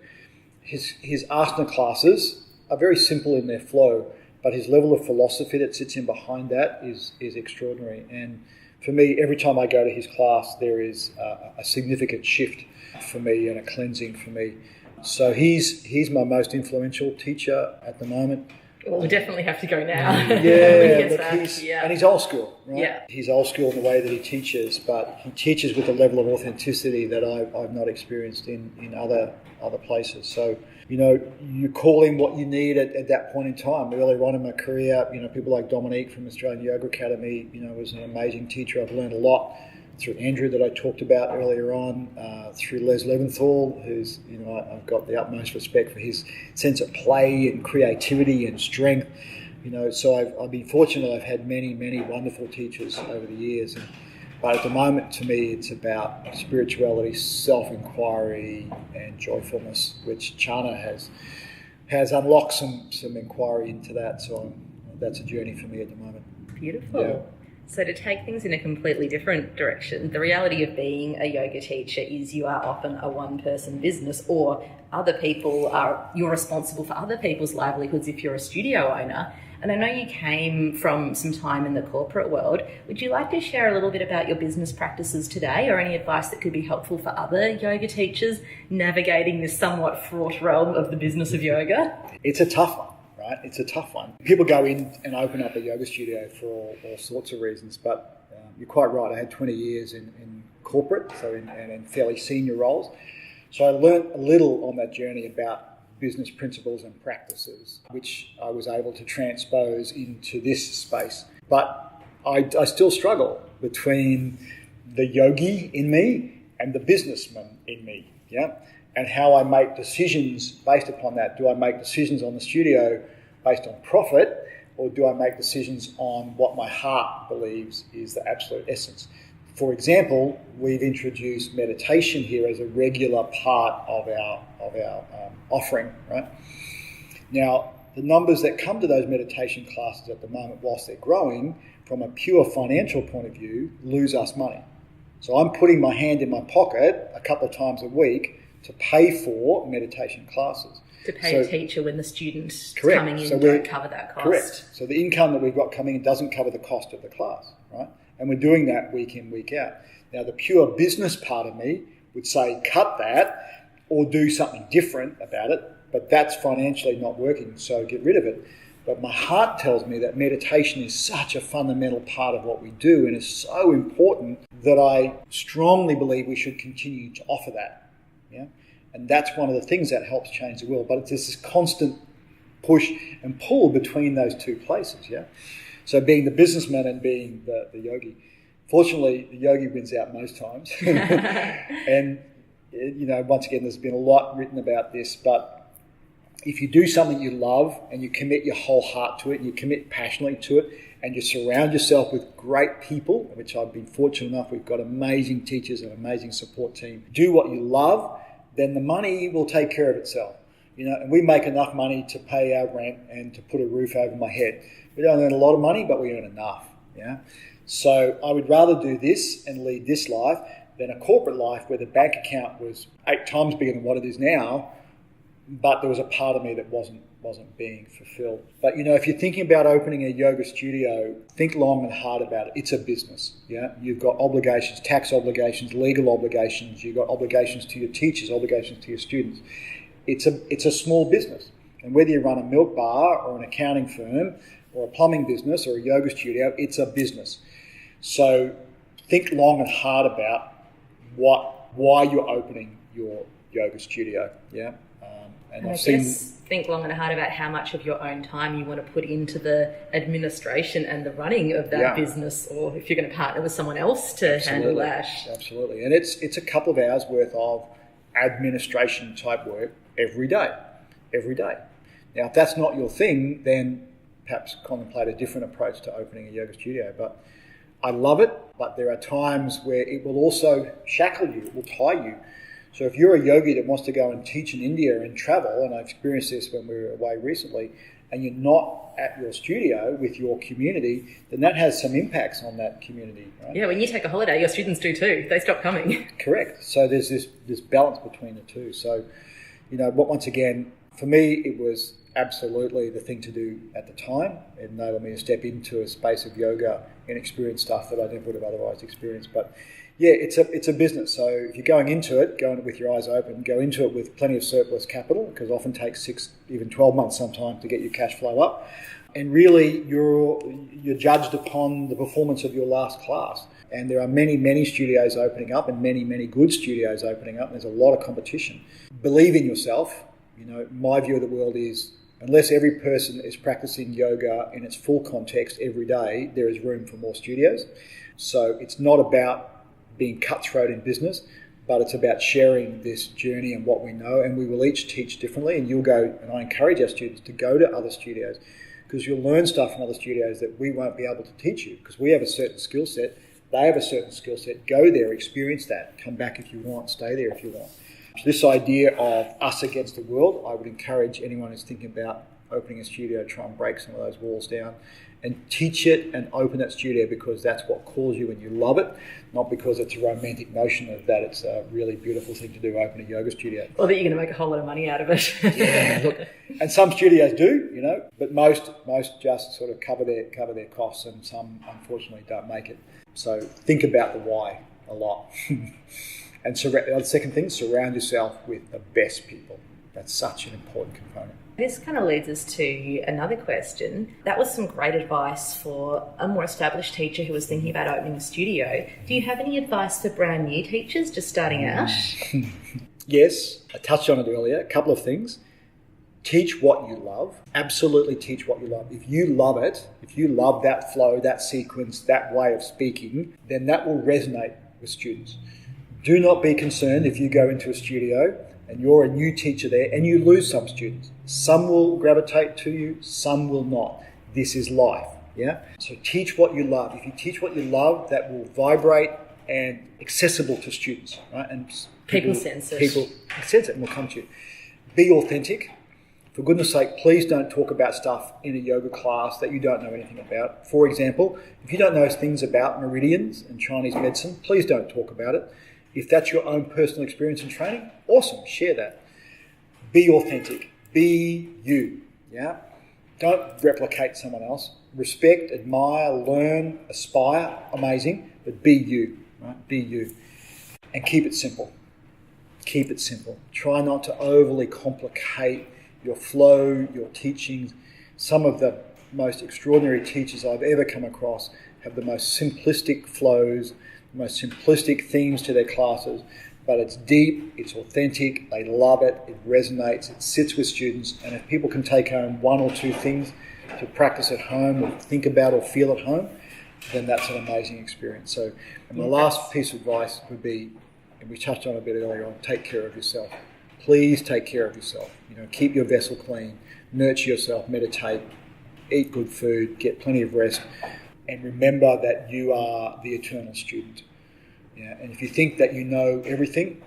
His asana classes are very simple in their flow, but his level of philosophy that sits in behind that is extraordinary. And for me, every time I go to his class, there is a significant shift for me and a cleansing for me. So he's my most influential teacher at the moment. Well, we definitely have to go now. And he's old school, right? Yeah. He's old school in the way that he teaches, but he teaches with a level of authenticity that I've not experienced in other places. So, you call him what you need at that point in time. Earlier on in my career, people like Dominique from Australian Yoga Academy, was an amazing teacher. I've learned a lot through Andrew that I talked about earlier on, through Les Leventhal, who's, I've got the utmost respect for his sense of play and creativity and strength. So I've been fortunate. I've had many, many wonderful teachers over the years. But at the moment, to me, it's about spirituality, self-inquiry, and joyfulness, which Chana has unlocked some inquiry into that. So that's a journey for me at the moment. Beautiful. Yeah. So to take things in a completely different direction, the reality of being a yoga teacher is you are often a one-person business, or you're responsible for other people's livelihoods if you're a studio owner. And I know you came from some time in the corporate world. Would you like to share a little bit about your business practices today, or any advice that could be helpful for other yoga teachers navigating this somewhat fraught realm of the business of yoga? It's a tough one. Right? It's a tough one. People go in and open up a yoga studio for all sorts of reasons, but you're quite right. I had 20 years in corporate, so in fairly senior roles. So I learned a little on that journey about business principles and practices, which I was able to transpose into this space. But I still struggle between the yogi in me and the businessman in me, and how I make decisions based upon that. Do I make decisions on the studio based on profit, or do I make decisions on what my heart believes is the absolute essence? For example, we've introduced meditation here as a regular part of our offering, right? Now, the numbers that come to those meditation classes at the moment, whilst they're growing, from a pure financial point of view, lose us money. So I'm putting my hand in my pocket a couple of times a week to pay for meditation classes. To pay a teacher when the students correct. Coming in don't cover that cost. Correct. So the income that we've got coming in doesn't cover the cost of the class, right? And we're doing that week in, week out. Now, the pure business part of me would say cut that or do something different about it, but that's financially not working, so get rid of it. But my heart tells me that meditation is such a fundamental part of what we do, and is so important that I strongly believe we should continue to offer that. Yeah, and that's one of the things that helps change the world. But it's this constant push and pull between those two places. Yeah, so being the businessman and being the yogi. Fortunately, the yogi wins out most times. And once again, there's been a lot written about this, but if you do something you love and you commit your whole heart to it, and you commit passionately to it, and you surround yourself with great people, which I've been fortunate enough, we've got amazing teachers and an amazing support team, do what you love, then the money will take care of itself. And we make enough money to pay our rent and to put a roof over my head. We don't earn a lot of money, but we earn enough. Yeah. So I would rather do this and lead this life than a corporate life where the bank account was 8 times bigger than what it is now, but there was a part of me that wasn't being fulfilled. But, if you're thinking about opening a yoga studio, think long and hard about it. It's a business, yeah? You've got obligations, tax obligations, legal obligations. You've got obligations to your teachers, obligations to your students. It's a small business. And whether you run a milk bar or an accounting firm or a plumbing business or a yoga studio, it's a business. So think long and hard about why you're opening your yoga studio, yeah? And I guess think long and hard about how much of your own time you want to put into the administration and the running of that business, or if you're going to partner with someone else to handle that. Absolutely. And it's a couple of hours worth of administration type work every day. Now, if that's not your thing, then perhaps contemplate a different approach to opening a yoga studio. But I love it, but there are times where it will also shackle you, it will tie you. So if you're a yogi that wants to go and teach in India and travel, and I experienced this when we were away recently, and you're not at your studio with your community, then that has some impacts on that community, right? Yeah, when you take a holiday, your students do too. They stop coming. Correct. So there's this balance between the two. So, but once again, for me, it was absolutely the thing to do at the time. It enabled me to step into a space of yoga and experience stuff that I never would have otherwise experienced. But yeah, it's a business. So if you're going into it with your eyes open, go into it with plenty of surplus capital, because it often takes 6, even 12 months sometimes to get your cash flow up. And really, you're judged upon the performance of your last class. And there are many, many studios opening up, and many, many good studios opening up. And there's a lot of competition. Believe in yourself. My view of the world is, unless every person is practicing yoga in its full context every day, there is room for more studios. So it's not about being cutthroat in business, but it's about sharing this journey and what we know, and we will each teach differently. And you'll go, and I encourage our students to go to other studios, because you'll learn stuff in other studios that we won't be able to teach you, because we have a certain skill set, they have a certain skill set. Go there, experience that, come back if you want, stay there if you want. So this idea of us against the world, I would encourage anyone who's thinking about opening a studio to try and break some of those walls down and teach it and open that studio, because that's what calls you and you love it, not because it's a romantic notion of that it's a really beautiful thing to do, open a yoga studio. Or that you're going to make a whole lot of money out of it. Yeah, look, and some studios do, but most just sort of cover their costs, and some unfortunately don't make it. So think about the why a lot. And the second thing, surround yourself with the best people. That's such an important component. This kind of leads us to another question. That was some great advice for a more established teacher who was thinking about opening a studio. Do you have any advice for brand new teachers just starting out? Yes, I touched on it earlier. A couple of things. Teach what you love. Absolutely teach what you love. If you love it, if you love that flow, that sequence, that way of speaking, then that will resonate with students. Do not be concerned if you go into a studio and you're a new teacher there and you lose some students. Some will gravitate to you, some will not. This is life, yeah? So teach what you love. If you teach what you love, that will vibrate and accessible to students, right? And people sense it. People sense it and will come to you. Be authentic. For goodness sake, please don't talk about stuff in a yoga class that you don't know anything about. For example, if you don't know things about meridians and Chinese medicine, please don't talk about it. If that's your own personal experience in training, awesome, share that. Be authentic. Be you, yeah? Don't replicate someone else. Respect, admire, learn, aspire, amazing, but be you, right? Be you. And keep it simple. Keep it simple. Try not to overly complicate your flow, your teachings. Some of the most extraordinary teachers I've ever come across have the most simplistic flows, the most simplistic themes to their classes, but it's deep, it's authentic, they love it, it resonates, it sits with students, and if people can take home 1 or 2 things to practice at home or think about or feel at home, then that's an amazing experience. So, and my last piece of advice would be, and we touched on it a bit earlier on, take care of yourself. Please take care of yourself. Keep your vessel clean, nurture yourself, meditate, eat good food, get plenty of rest, and remember that you are the eternal student. Yeah, and if you think that you know everything,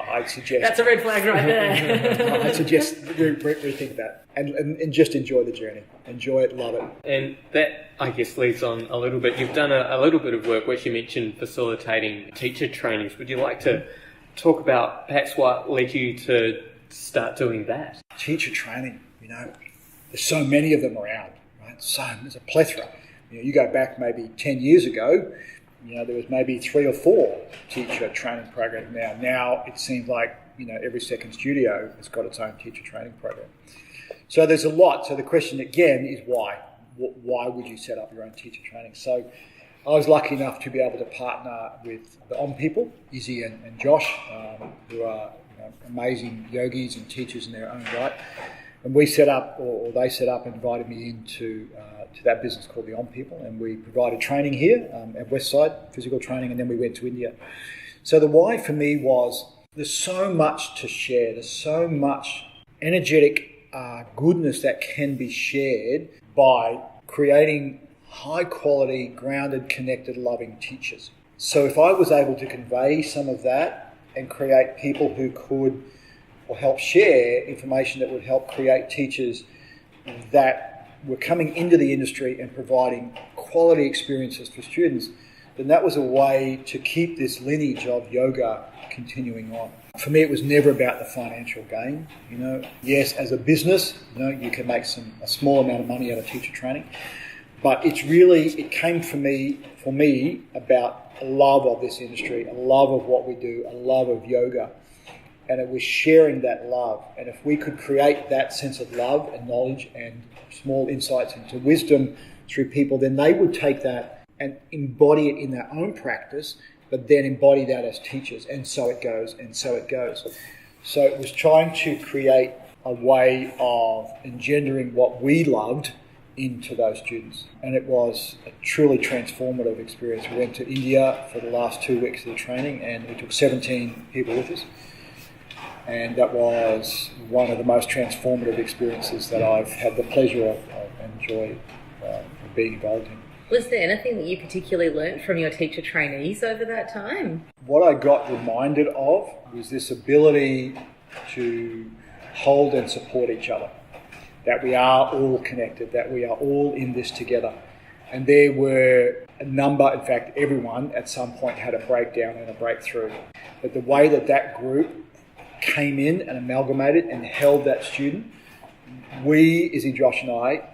I'd suggest... That's a red flag right there. I'd suggest rethink that and just enjoy the journey. Enjoy it, love it. And that, I guess, leads on a little bit. You've done a little bit of work, which you mentioned, facilitating teacher trainings. Would you like to talk about perhaps what led you to start doing that? Teacher training, there's so many of them around, right? There's a plethora. You go back maybe 10 years ago, there was maybe 3 or 4 teacher training programs. Now it seems like, every second studio has got its own teacher training program. So there's a lot. So the question again is why? Why would you set up your own teacher training? So I was lucky enough to be able to partner with the On people, Izzy and Josh, who are amazing yogis and teachers in their own right. And we set up, or they set up and invited me into to that business called the On People, and we provided training here at Westside, physical training, and then we went to India. So the why for me was there's so much to share. There's so much energetic goodness that can be shared by creating high-quality, grounded, connected, loving teachers. So if I was able to convey some of that and create people who could or help share information that would help create teachers that were coming into the industry and providing quality experiences for students, then that was a way to keep this lineage of yoga continuing on. For me, it was never about the financial gain. Yes, as a business, you can make a small amount of money out of teacher training, but it came for me about a love of this industry, a love of what we do, a love of yoga. And it was sharing that love. And if we could create that sense of love and knowledge and small insights into wisdom through people, then they would take that and embody it in their own practice, but then embody that as teachers. And so it goes, and so it goes. So it was trying to create a way of engendering what we loved into those students. And it was a truly transformative experience. We went to India for the last 2 weeks of the training, and we took 17 people with us. And that was one of the most transformative experiences that I've had the pleasure of and joy of being involved in. Was there anything that you particularly learnt from your teacher trainees over that time? What I got reminded of was this ability to hold and support each other, that we are all connected, that we are all in this together. And there were a number, in fact, everyone at some point had a breakdown and a breakthrough. But the way that group came in and amalgamated and held that student, we, Izzy, Josh and I,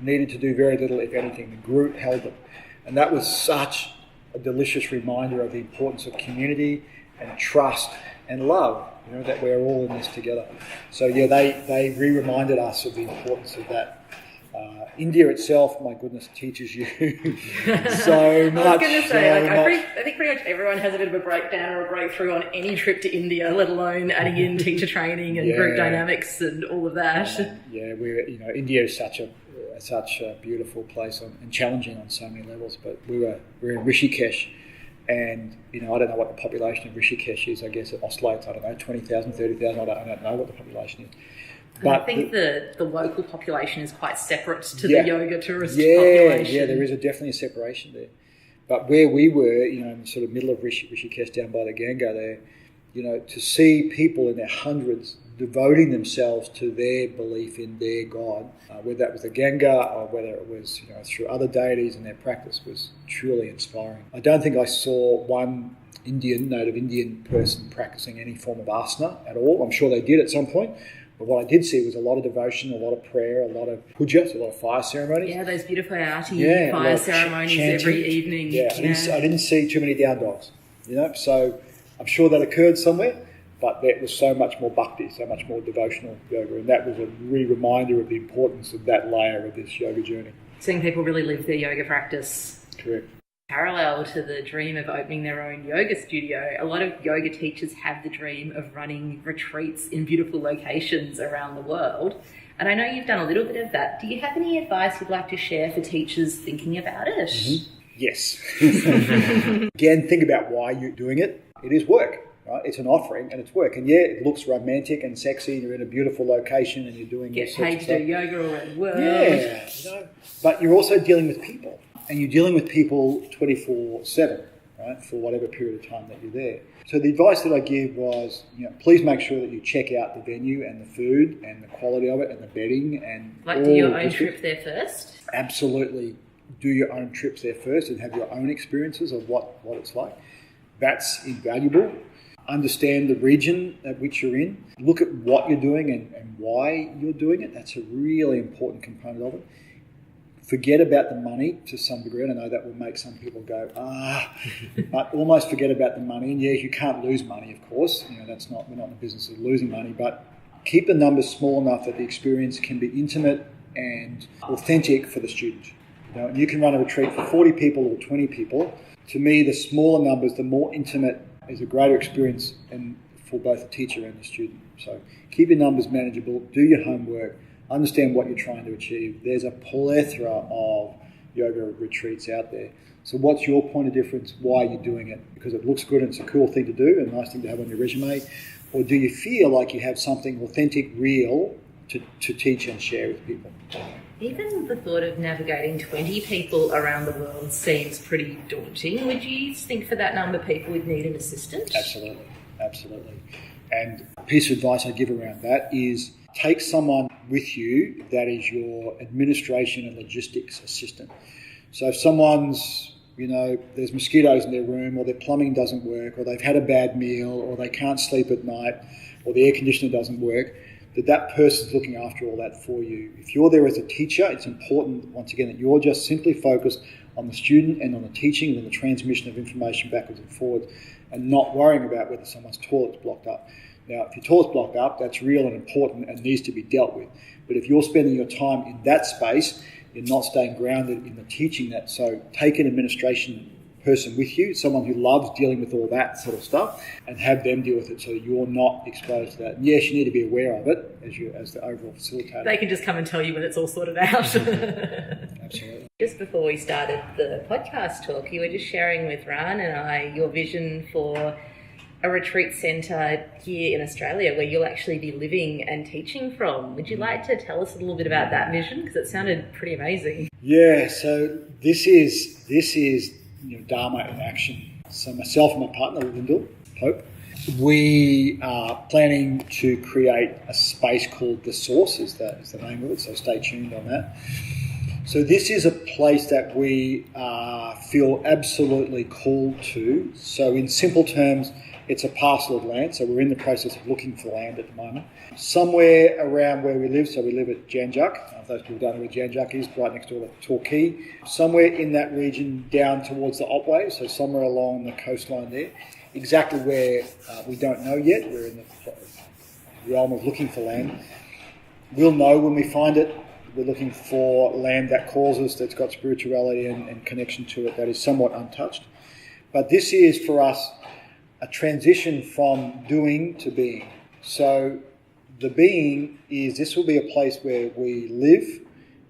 needed to do very little, if anything. The group held them. And that was such a delicious reminder of the importance of community and trust and love, that we're all in this together. So yeah, they re-reminded us of the importance of that. India itself, my goodness, teaches you so much. I was going to say, I think pretty much everyone has a bit of a breakdown or a breakthrough on any trip to India, let alone adding in teacher training and group dynamics and all of that. India is such a beautiful place and challenging on so many levels. But we're in Rishikesh, and I don't know what the population of Rishikesh is. I guess it oscillates, 20,000, 30,000. I don't know what the population is. But I think the local population is quite separate to the yoga tourist population. Yeah, there is definitely a separation there. But where we were, in the sort of middle of Rishikesh, down by the Ganga there, to see people in their hundreds devoting themselves to their belief in their God, whether that was the Ganga or whether it was through other deities and their practice, was truly inspiring. I don't think I saw one native Indian person practicing any form of asana at all. I'm sure they did at some point. But what I did see was a lot of devotion, a lot of prayer, a lot of pujas, a lot of fire ceremonies. Yeah, those beautiful arati fire ceremonies every evening. Yeah, I didn't see too many down dogs, So I'm sure that occurred somewhere, but there was so much more bhakti, so much more devotional yoga, and that was a reminder of the importance of that layer of this yoga journey. Seeing people really live their yoga practice. Correct. Parallel to the dream of opening their own yoga studio, a lot of yoga teachers have the dream of running retreats in beautiful locations around the world. And I know you've done a little bit of that. Do you have any advice you'd like to share for teachers thinking about it? Mm-hmm. Yes. Again, think about why you're doing it. It is work, right? It's an offering and it's work. And yeah, it looks romantic and sexy and you're in a beautiful location and you're doing get paid to do yoga around the world. Yeah, but you're also dealing with people. And you're dealing with people 24/7, right? right, for whatever period of time that you're there. So the advice that I give was, please make sure that you check out the venue and the food and the quality of it and the bedding and do your own trip there first? Absolutely. Do your own trips there first and have your own experiences of what it's like. That's invaluable. Understand the region at which you're in. Look at what you're doing and why you're doing it. That's a really important component of it. Forget about the money to some degree. And I know that will make some people go, but almost forget about the money. And yes, you can't lose money, of course. We're not in the business of losing money, but keep the numbers small enough that the experience can be intimate and authentic for the student. You can run a retreat for 40 people or 20 people. To me, the smaller numbers, the more intimate, is a greater experience and for both the teacher and the student. So keep your numbers manageable, do your homework, understand what you're trying to achieve. There's a plethora of yoga retreats out there. So what's your point of difference? Why are you doing it? Because it looks good and it's a cool thing to do and a nice thing to have on your resume? Or do you feel like you have something authentic, real to teach and share with people? Even the thought of navigating 20 people around the world seems pretty daunting. Would you think for that number of people would need an assistant? Absolutely. And a piece of advice I give around that is take someone with you that is your administration and logistics assistant. So if someone's, there's mosquitoes in their room, or their plumbing doesn't work, or they've had a bad meal, or they can't sleep at night, or the air conditioner doesn't work, that person's looking after all that for you. If you're there as a teacher, it's important, once again, that you're just simply focused on the student and on the teaching and the transmission of information backwards and forwards, and not worrying about whether someone's toilet's blocked up. Now, if your toilet's blocked up, that's real and important and needs to be dealt with. But if you're spending your time in that space, you're not staying grounded in the teaching that. So take an administration person with you, someone who loves dealing with all that sort of stuff, and have them deal with it so you're not exposed to that. And yes, you need to be aware of it as the overall facilitator. They can just come and tell you when it's all sorted out. Absolutely. Just before we started the podcast talk, you were just sharing with Ran and I your vision for a retreat centre here in Australia where you'll actually be living and teaching from. Would you like to tell us a little bit about that vision? Because it sounded pretty amazing. Yeah, so this is Dharma in action. So myself and my partner, Lyndall Pope, we are planning to create a space called The Source, is the name of it, so stay tuned on that. So this is a place that we feel absolutely called to. So in simple terms, it's a parcel of land, so we're in the process of looking for land at the moment. Somewhere around where we live, so we live at Janjuk. If those people don't know where Janjuk is, right next door to Torquay. Somewhere in that region down towards the Otway, so somewhere along the coastline there. Exactly where we don't know yet. We're in the realm of looking for land. We'll know when we find it. We're looking for land that calls us, that's got spirituality and connection to it, that is somewhat untouched. But this is, for us, a transition from doing to being. So the being is, this will be a place where we live.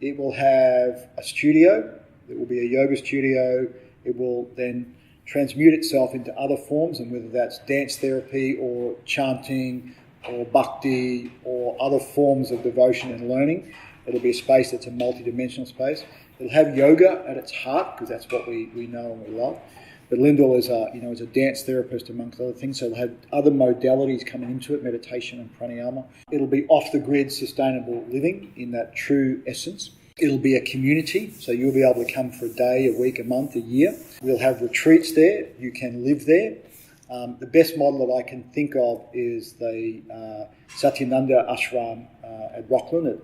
It will have a studio. It will be a yoga studio. It will then transmute itself into other forms, and whether that's dance therapy or chanting or bhakti or other forms of devotion and learning. It'll be a space that's a multi-dimensional space. It'll have yoga at its heart, because that's what we know and we love. But Lyndall is a dance therapist amongst other things, so it'll have other modalities coming into it, meditation and pranayama. It'll be off-the-grid sustainable living in that true essence. It'll be a community, so you'll be able to come for a day, a week, a month, a year. We'll have retreats there. You can live there. The best model that I can think of is the Satyananda Ashram at Rockland,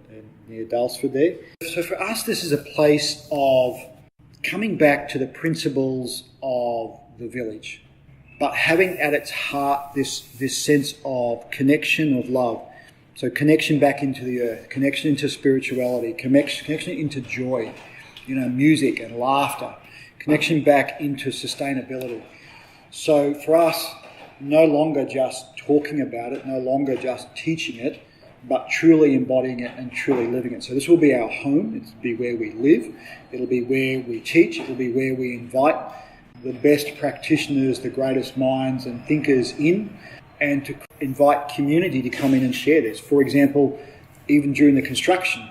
near Dalesford there. So for us, this is a place of coming back to the principles of the village, but having at its heart this sense of connection, of love. So connection back into the earth, connection into spirituality, connection into joy, music and laughter, connection back into sustainability. So for us, no longer just talking about it, no longer just teaching it, but truly embodying it and truly living it. So this will be our home. It'll be where we live. It'll be where we teach. It'll be where we invite the best practitioners, the greatest minds and thinkers in, and to invite community to come in and share this. For example, even during the construction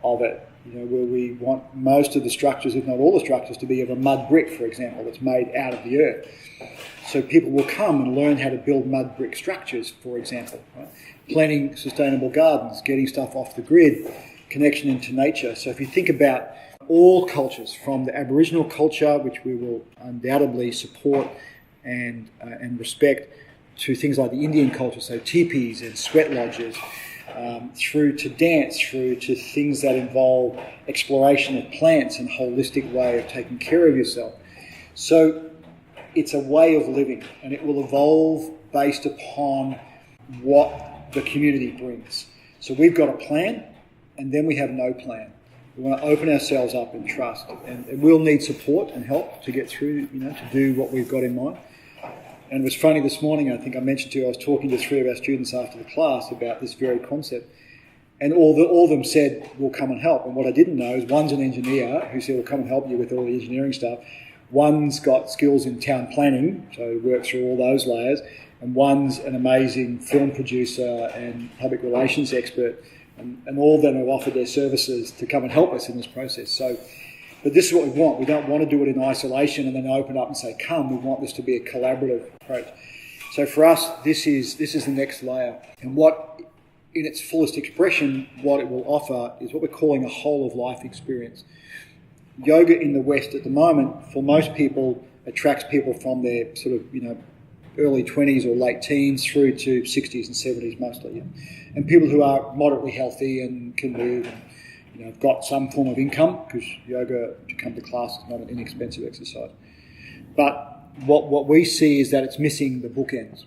of it, where we want most of the structures, if not all the structures, to be of a mud brick, for example, that's made out of the earth. So people will come and learn how to build mud brick structures, for example, right? Planting sustainable gardens, getting stuff off the grid, connection into nature. So if you think about all cultures, from the Aboriginal culture, which we will undoubtedly support and respect, to things like the Indian culture, so teepees and sweat lodges, through to dance, through to things that involve exploration of plants and holistic way of taking care of yourself. So it's a way of living, and it will evolve based upon what the community brings. So we've got a plan, and then we have no plan. We want to open ourselves up and trust, and we'll need support and help to get through, to do what we've got in mind. And it was funny this morning, I think I mentioned to you, I was talking to 3 of our students after the class about this very concept. And all of them said, we'll come and help. And what I didn't know is one's an engineer who said, we'll come and help you with all the engineering stuff. One's got skills in town planning, so works through all those layers. And one's an amazing film producer and public relations expert. And all of them have offered their services to come and help us in this process. But this is what we want. We don't want to do it in isolation and then open up and say, come. We want this to be a collaborative approach. So for us, this is the next layer. And what, in its fullest expression, what it will offer is what we're calling a whole of life experience. Yoga in the West at the moment, for most people, attracts people from their sort of, early 20s or late teens through to 60s and 70s mostly. And people who are moderately healthy and can move and, have got some form of income, because yoga, to come to class, is not an inexpensive exercise. But what we see is that it's missing the bookends.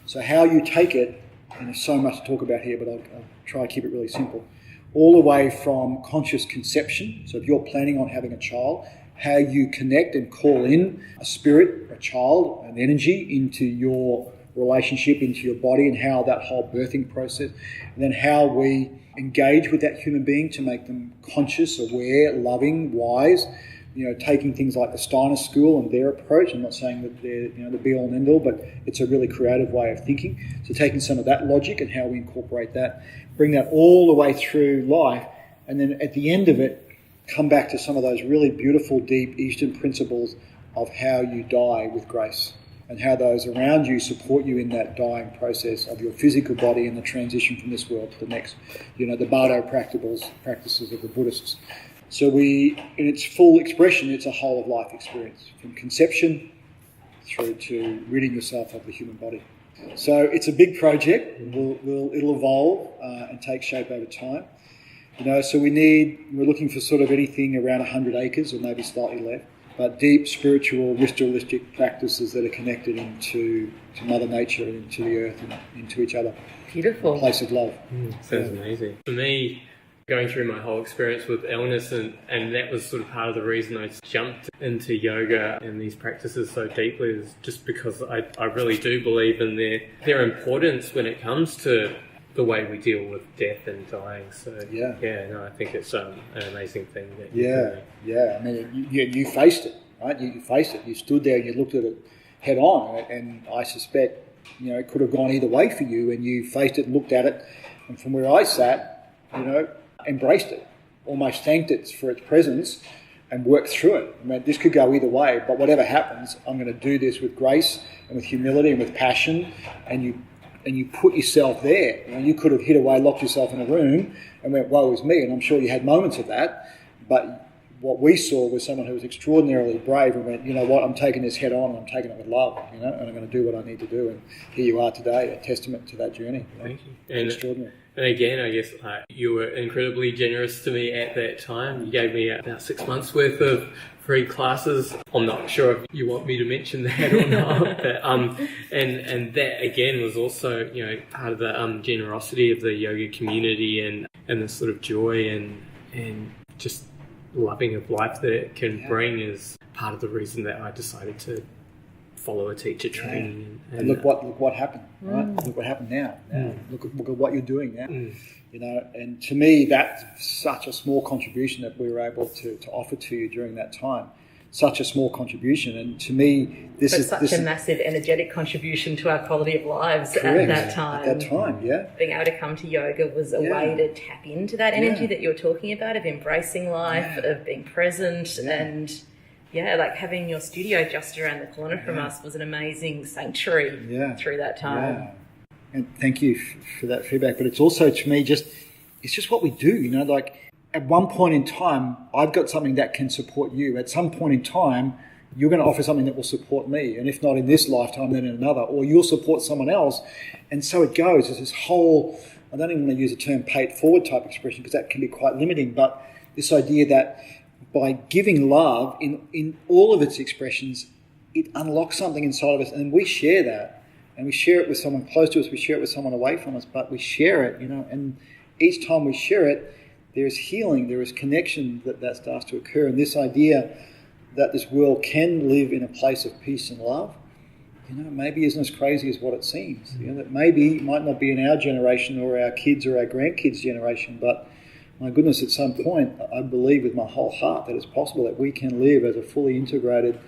So how you take it, and there's so much to talk about here, but I'll try to keep it really simple, all the way from conscious conception. So if you're planning on having a child, how you connect and call in a spirit, a child, an energy into your relationship, into your body, and how that whole birthing process, and then how we engage with that human being to make them conscious, aware, loving, wise, taking things like the Steiner School and their approach. I'm not saying that they're the be-all and end-all, but it's a really creative way of thinking. So taking some of that logic and how we incorporate that, bring that all the way through life, and then at the end of it, come back to some of those really beautiful, deep Eastern principles of how you die with grace, and how those around you support you in that dying process of your physical body and the transition from this world to the next. The Bardo practices of the Buddhists. So in its full expression, it's a whole of life experience, from conception through to ridding yourself of the human body. So it's a big project. It'll evolve and take shape over time. So we're looking for sort of anything around 100 acres or maybe slightly less, but deep spiritual, ritualistic practices that are connected to Mother Nature and into the earth and into each other. Beautiful. A place of love. Sounds amazing. For me, going through my whole experience with illness, and that was sort of part of the reason I jumped into yoga and these practices so deeply, is just because I really do believe in their importance when it comes to the way we deal with death and dying. So I think it's an amazing thing that I mean, you faced it, right? You faced it. You stood there and you looked at it head on, and I suspect it could have gone either way for you, and you faced it, looked at it, and from where I sat, embraced it, almost thanked it for its presence, and worked through it. I mean, this could go either way, but whatever happens, I'm going to do this with grace and with humility and with passion, and you put yourself there. You could have hid away, locked yourself in a room and went, woe is me. And I'm sure you had moments of that. But what we saw was someone who was extraordinarily brave and went, you know what, I'm taking this head on and I'm taking it with love, and I'm going to do what I need to do. And here you are today, a testament to that journey. Thank you. And extraordinary. And again, I guess you were incredibly generous to me at that time. You gave me about 6 months worth of free classes. I'm not sure if you want me to mention that or not. But, and that again was also, part of the generosity of the yoga community and the sort of joy and just loving of life that it can bring is part of the reason that I decided to follow a teacher training. And look what happened, right? Look what happened now. Look at what you're doing now. And to me, that's such a small contribution that we were able to offer to you during that time, such a small contribution. And to me, this is a massive energetic contribution to our quality of lives correct, at that time. At that time, yeah. Being able to come to yoga was a way to tap into that energy that you're talking about, of embracing life, of being present, and like having your studio just around the corner from us was an amazing sanctuary through that time. Yeah. And thank you for that feedback. But it's also, to me, it's just what we do, you know, like at one point in time, I've got something that can support you. At some point in time, you're going to offer something that will support me. And if not in this lifetime, then in another. Or you'll support someone else. And so it goes. There's this whole, I don't even want to use the term pay it forward type expression because that can be quite limiting. But this idea that by giving love in all of its expressions, it unlocks something inside of us. And we share that. And we share it with someone close to us. We share it with someone away from us. But we share it, you know. And each time we share it, there is healing, there is connection that starts to occur. And this idea that this world can live in a place of peace and love, you know, maybe isn't as crazy as what it seems. You know, that maybe might not be in our generation or our kids' or our grandkids' generation, but my goodness, at some point, I believe with my whole heart that it's possible that we can live as a fully integrated,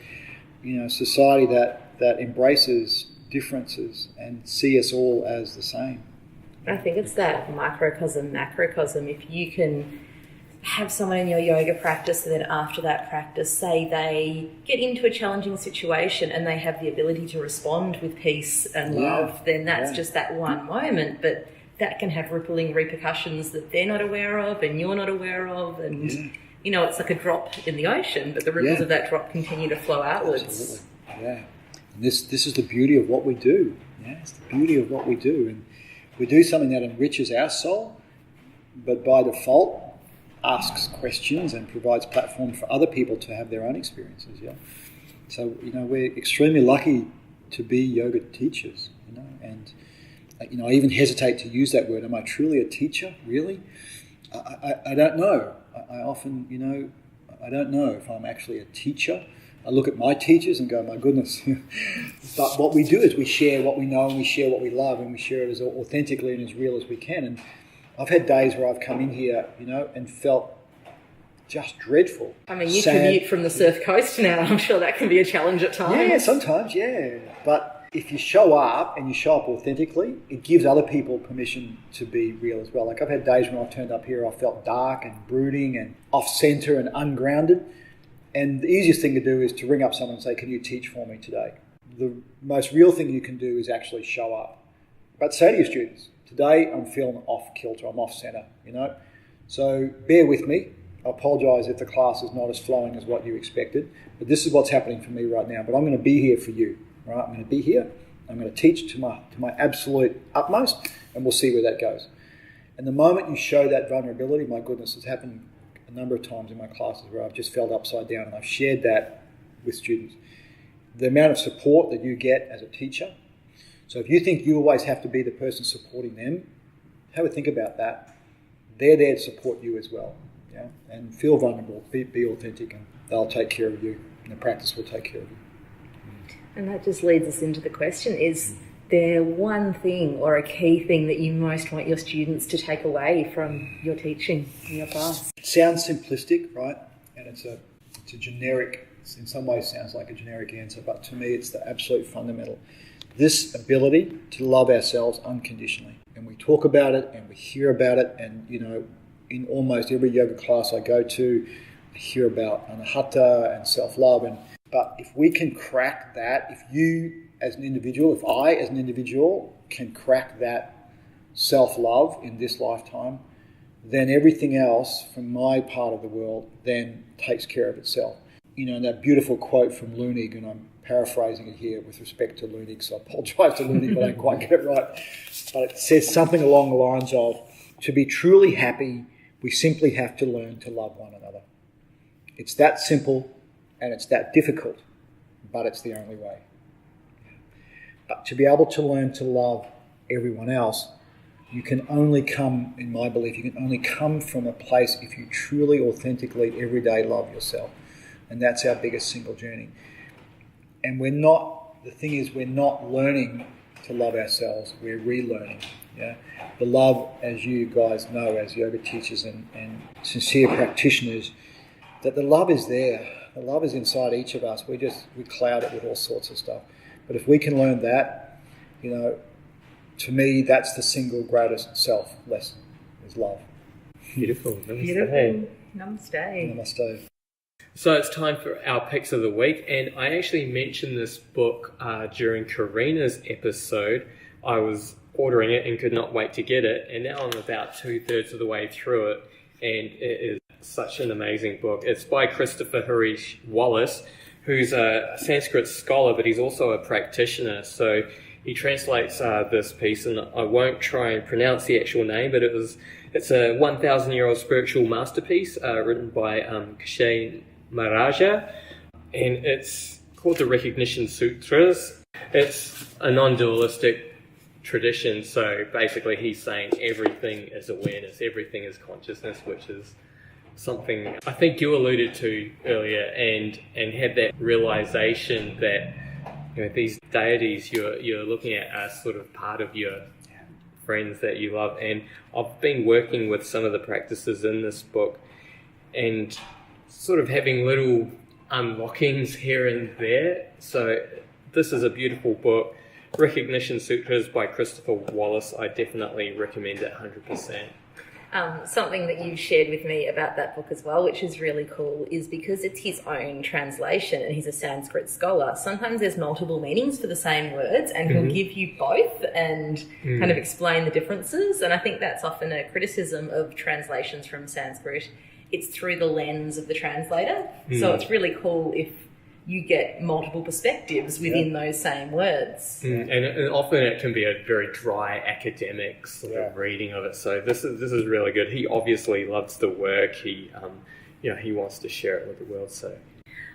you know, society that embraces differences and see us all as the same. I think it's that microcosm, macrocosm. If you can have someone in your yoga practice and then after that practice, say they get into a challenging situation and they have the ability to respond with peace and love, then that's just that one moment. But that can have rippling repercussions that they're not aware of and you're not aware of. And, you know, it's like a drop in the ocean, but the ripples of that drop continue to flow outwards. Absolutely. Yeah. And this is the beauty of what we do. Yeah, it's the beauty of what we do. And we do something that enriches our soul, but by default asks questions and provides platform for other people to have their own experiences. Yeah. So, you know, we're extremely lucky to be yoga teachers, you know, and, you know, I even hesitate to use that word. Am I truly a teacher? Really? I don't know. I often, you know, I don't know if I'm actually a teacher. I look at my teachers and go, my goodness. But what we do is we share what we know and we share what we love and we share it as authentically and as real as we can. And I've had days where I've come in here, you know, and felt just dreadful. I mean, you commute from the Surf Coast now. I'm sure that can be a challenge at times. Yeah, sometimes, yeah. But if you show up and you show up authentically, it gives other people permission to be real as well. Like I've had days when I've turned up here, I felt dark and brooding and off-centre and ungrounded. And the easiest thing to do is to ring up someone and say, can you teach for me today? The most real thing you can do is actually show up. But say to your students, today I'm feeling off kilter, I'm off centre, you know. So bear with me. I apologise if the class is not as flowing as what you expected, but this is what's happening for me right now. But I'm going to be here for you, right? I'm going to be here. I'm going to teach to my absolute utmost, and we'll see where that goes. And the moment you show that vulnerability, my goodness, it's happened a number of times in my classes where I've just felt upside down, and I've shared that with students. The amount of support that you get as a teacher. So if you think you always have to be the person supporting them, have a think about that. They're there to support you as well. Yeah? And feel vulnerable, be authentic, and they'll take care of you, and the practice will take care of you. And that just leads us into the question, is there one thing or a key thing that you most want your students to take away from your teaching in your class? It sounds simplistic, right? And it's a generic, in some ways sounds like a generic answer, but to me it's the absolute fundamental. This ability to love ourselves unconditionally. And we talk about it and we hear about it, and, you know, in almost every yoga class I go to, I hear about anahata and self-love. But if we can crack that, if you as an individual, if I as an individual can crack that self-love in this lifetime, then everything else from my part of the world then takes care of itself. You know, that beautiful quote from Lunig, and I'm paraphrasing it here with respect to Lunig, so I apologise to Lunig if I don't quite get it right. But it says something along the lines of, to be truly happy, we simply have to learn to love one another. It's that simple and it's that difficult, but it's the only way. But to be able to learn to love everyone else, you can only come, in my belief, you can only come from a place if you truly, authentically, every day love yourself. And that's our biggest single journey. And the thing is, we're not learning to love ourselves, we're relearning. Yeah? The love, as you guys know, as yoga teachers and sincere practitioners, that the love is there. The love is inside each of us. We cloud it with all sorts of stuff. But if we can learn that, to me, that's the single greatest self lesson, is love. Beautiful. Namaste. Beautiful. Namaste. Namaste. So it's time for our picks of the week, and I actually mentioned this book during Karina's episode. I was ordering it and could not wait to get it, and now I'm about 2/3 of the way through it, and it is such an amazing book. It's by Christopher Harish Wallace, who's a Sanskrit scholar, but he's also a practitioner. So he translates this piece, and I won't try and pronounce the actual name, but it's a 1,000-year-old spiritual masterpiece written by Kshay Maharaja, and it's called the Recognition Sutras. It's a non-dualistic tradition, so basically he's saying everything is awareness, everything is consciousness, which is something I think you alluded to earlier, and had that realization that these deities you're looking at are sort of part of your friends that you love. And I've been working with some of the practices in this book and sort of having little unlockings here and there. So this is a beautiful book. Recognition Sutras by Christopher Wallace. I definitely recommend it 100%. Something that you've shared with me about that book as well, which is really cool, is because it's his own translation and he's a Sanskrit scholar. Sometimes there's multiple meanings for the same words, and he'll give you both and kind of explain the differences. And I think that's often a criticism of translations from Sanskrit. It's through the lens of the translator. So it's really cool if you get multiple perspectives within those same words. And often it can be a very dry academic sort of reading of it. So this is really good. He obviously loves the work. He he wants to share it with the world. So,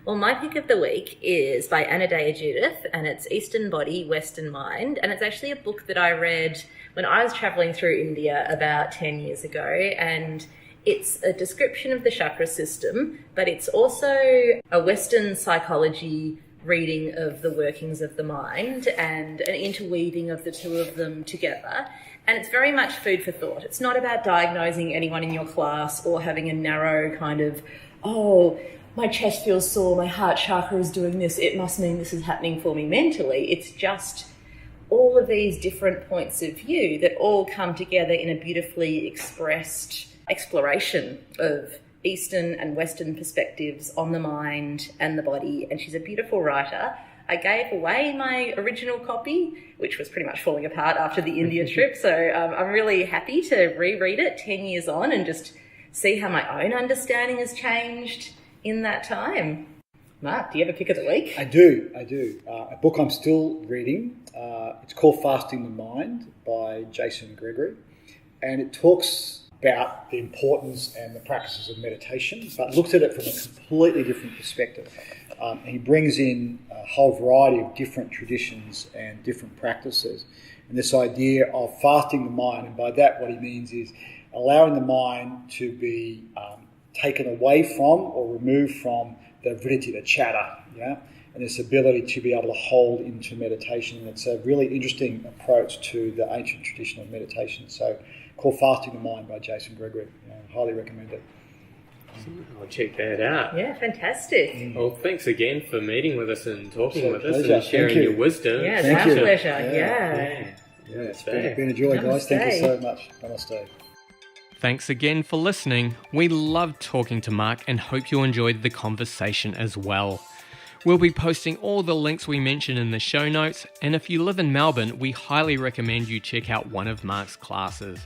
well, my pick of the week is by Anodea Judith, and it's Eastern Body, Western Mind. And it's actually a book that I read when I was traveling through India about 10 years ago. And it's a description of the chakra system, but it's also a Western psychology reading of the workings of the mind and an interweaving of the two of them together. And it's very much food for thought. It's not about diagnosing anyone in your class or having a narrow kind of, oh, my chest feels sore, my heart chakra is doing this, it must mean this is happening for me mentally. It's just all of these different points of view that all come together in a beautifully expressed exploration of Eastern and Western perspectives on the mind and the body. And she's a beautiful writer. I gave away my original copy, which was pretty much falling apart after the India trip. So I'm really happy to reread it 10 years on and just see how my own understanding has changed in that time. Mark, do you have a pick of the week? I do. A book I'm still reading. It's called Fasting the Mind by Jason Gregory. And it talks about the importance and the practices of meditation, but looks at it from a completely different perspective. He brings in a whole variety of different traditions and different practices. And this idea of fasting the mind, and by that what he means is allowing the mind to be taken away from or removed from the vritti, the chatter, and this ability to be able to hold into meditation. And it's a really interesting approach to the ancient tradition of meditation. So, called Fasting the Mind by Jason Gregory. Highly recommend it. I'll check that out. Yeah, fantastic. Well, thanks again for meeting with us and talking with us pleasure. and sharing your wisdom. Yeah, Thank it's you. our pleasure. It's been a joy, guys. Thank you so much. Namaste. Thanks again for listening. We loved talking to Mark and hope you enjoyed the conversation as well. We'll be posting all the links we mentioned in the show notes, and if you live in Melbourne, we highly recommend you check out one of Mark's classes.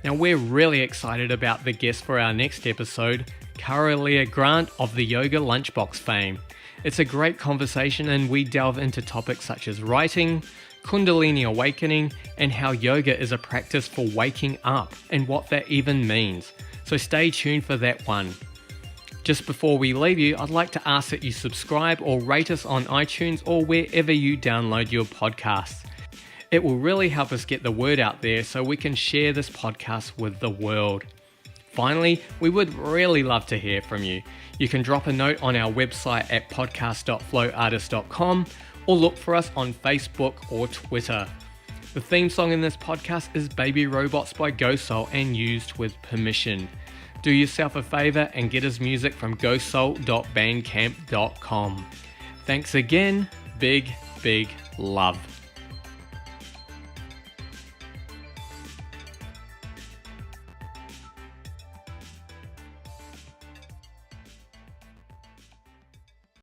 Now, we're really excited about the guest for our next episode, Carolia Grant of the Yoga Lunchbox fame. It's a great conversation and we delve into topics such as writing, Kundalini awakening, and how yoga is a practice for waking up and what that even means. So stay tuned for that one. Just before we leave you, I'd like to ask that you subscribe or rate us on iTunes or wherever you download your podcasts. It will really help us get the word out there so we can share this podcast with the world. Finally, we would really love to hear from you. You can drop a note on our website at podcast.flowartist.com or look for us on Facebook or Twitter. The theme song in this podcast is Baby Robots by Go Soul and used with permission. do yourself a favor and get his music from ghosoul.bandcamp.com. Thanks again. Big, big love.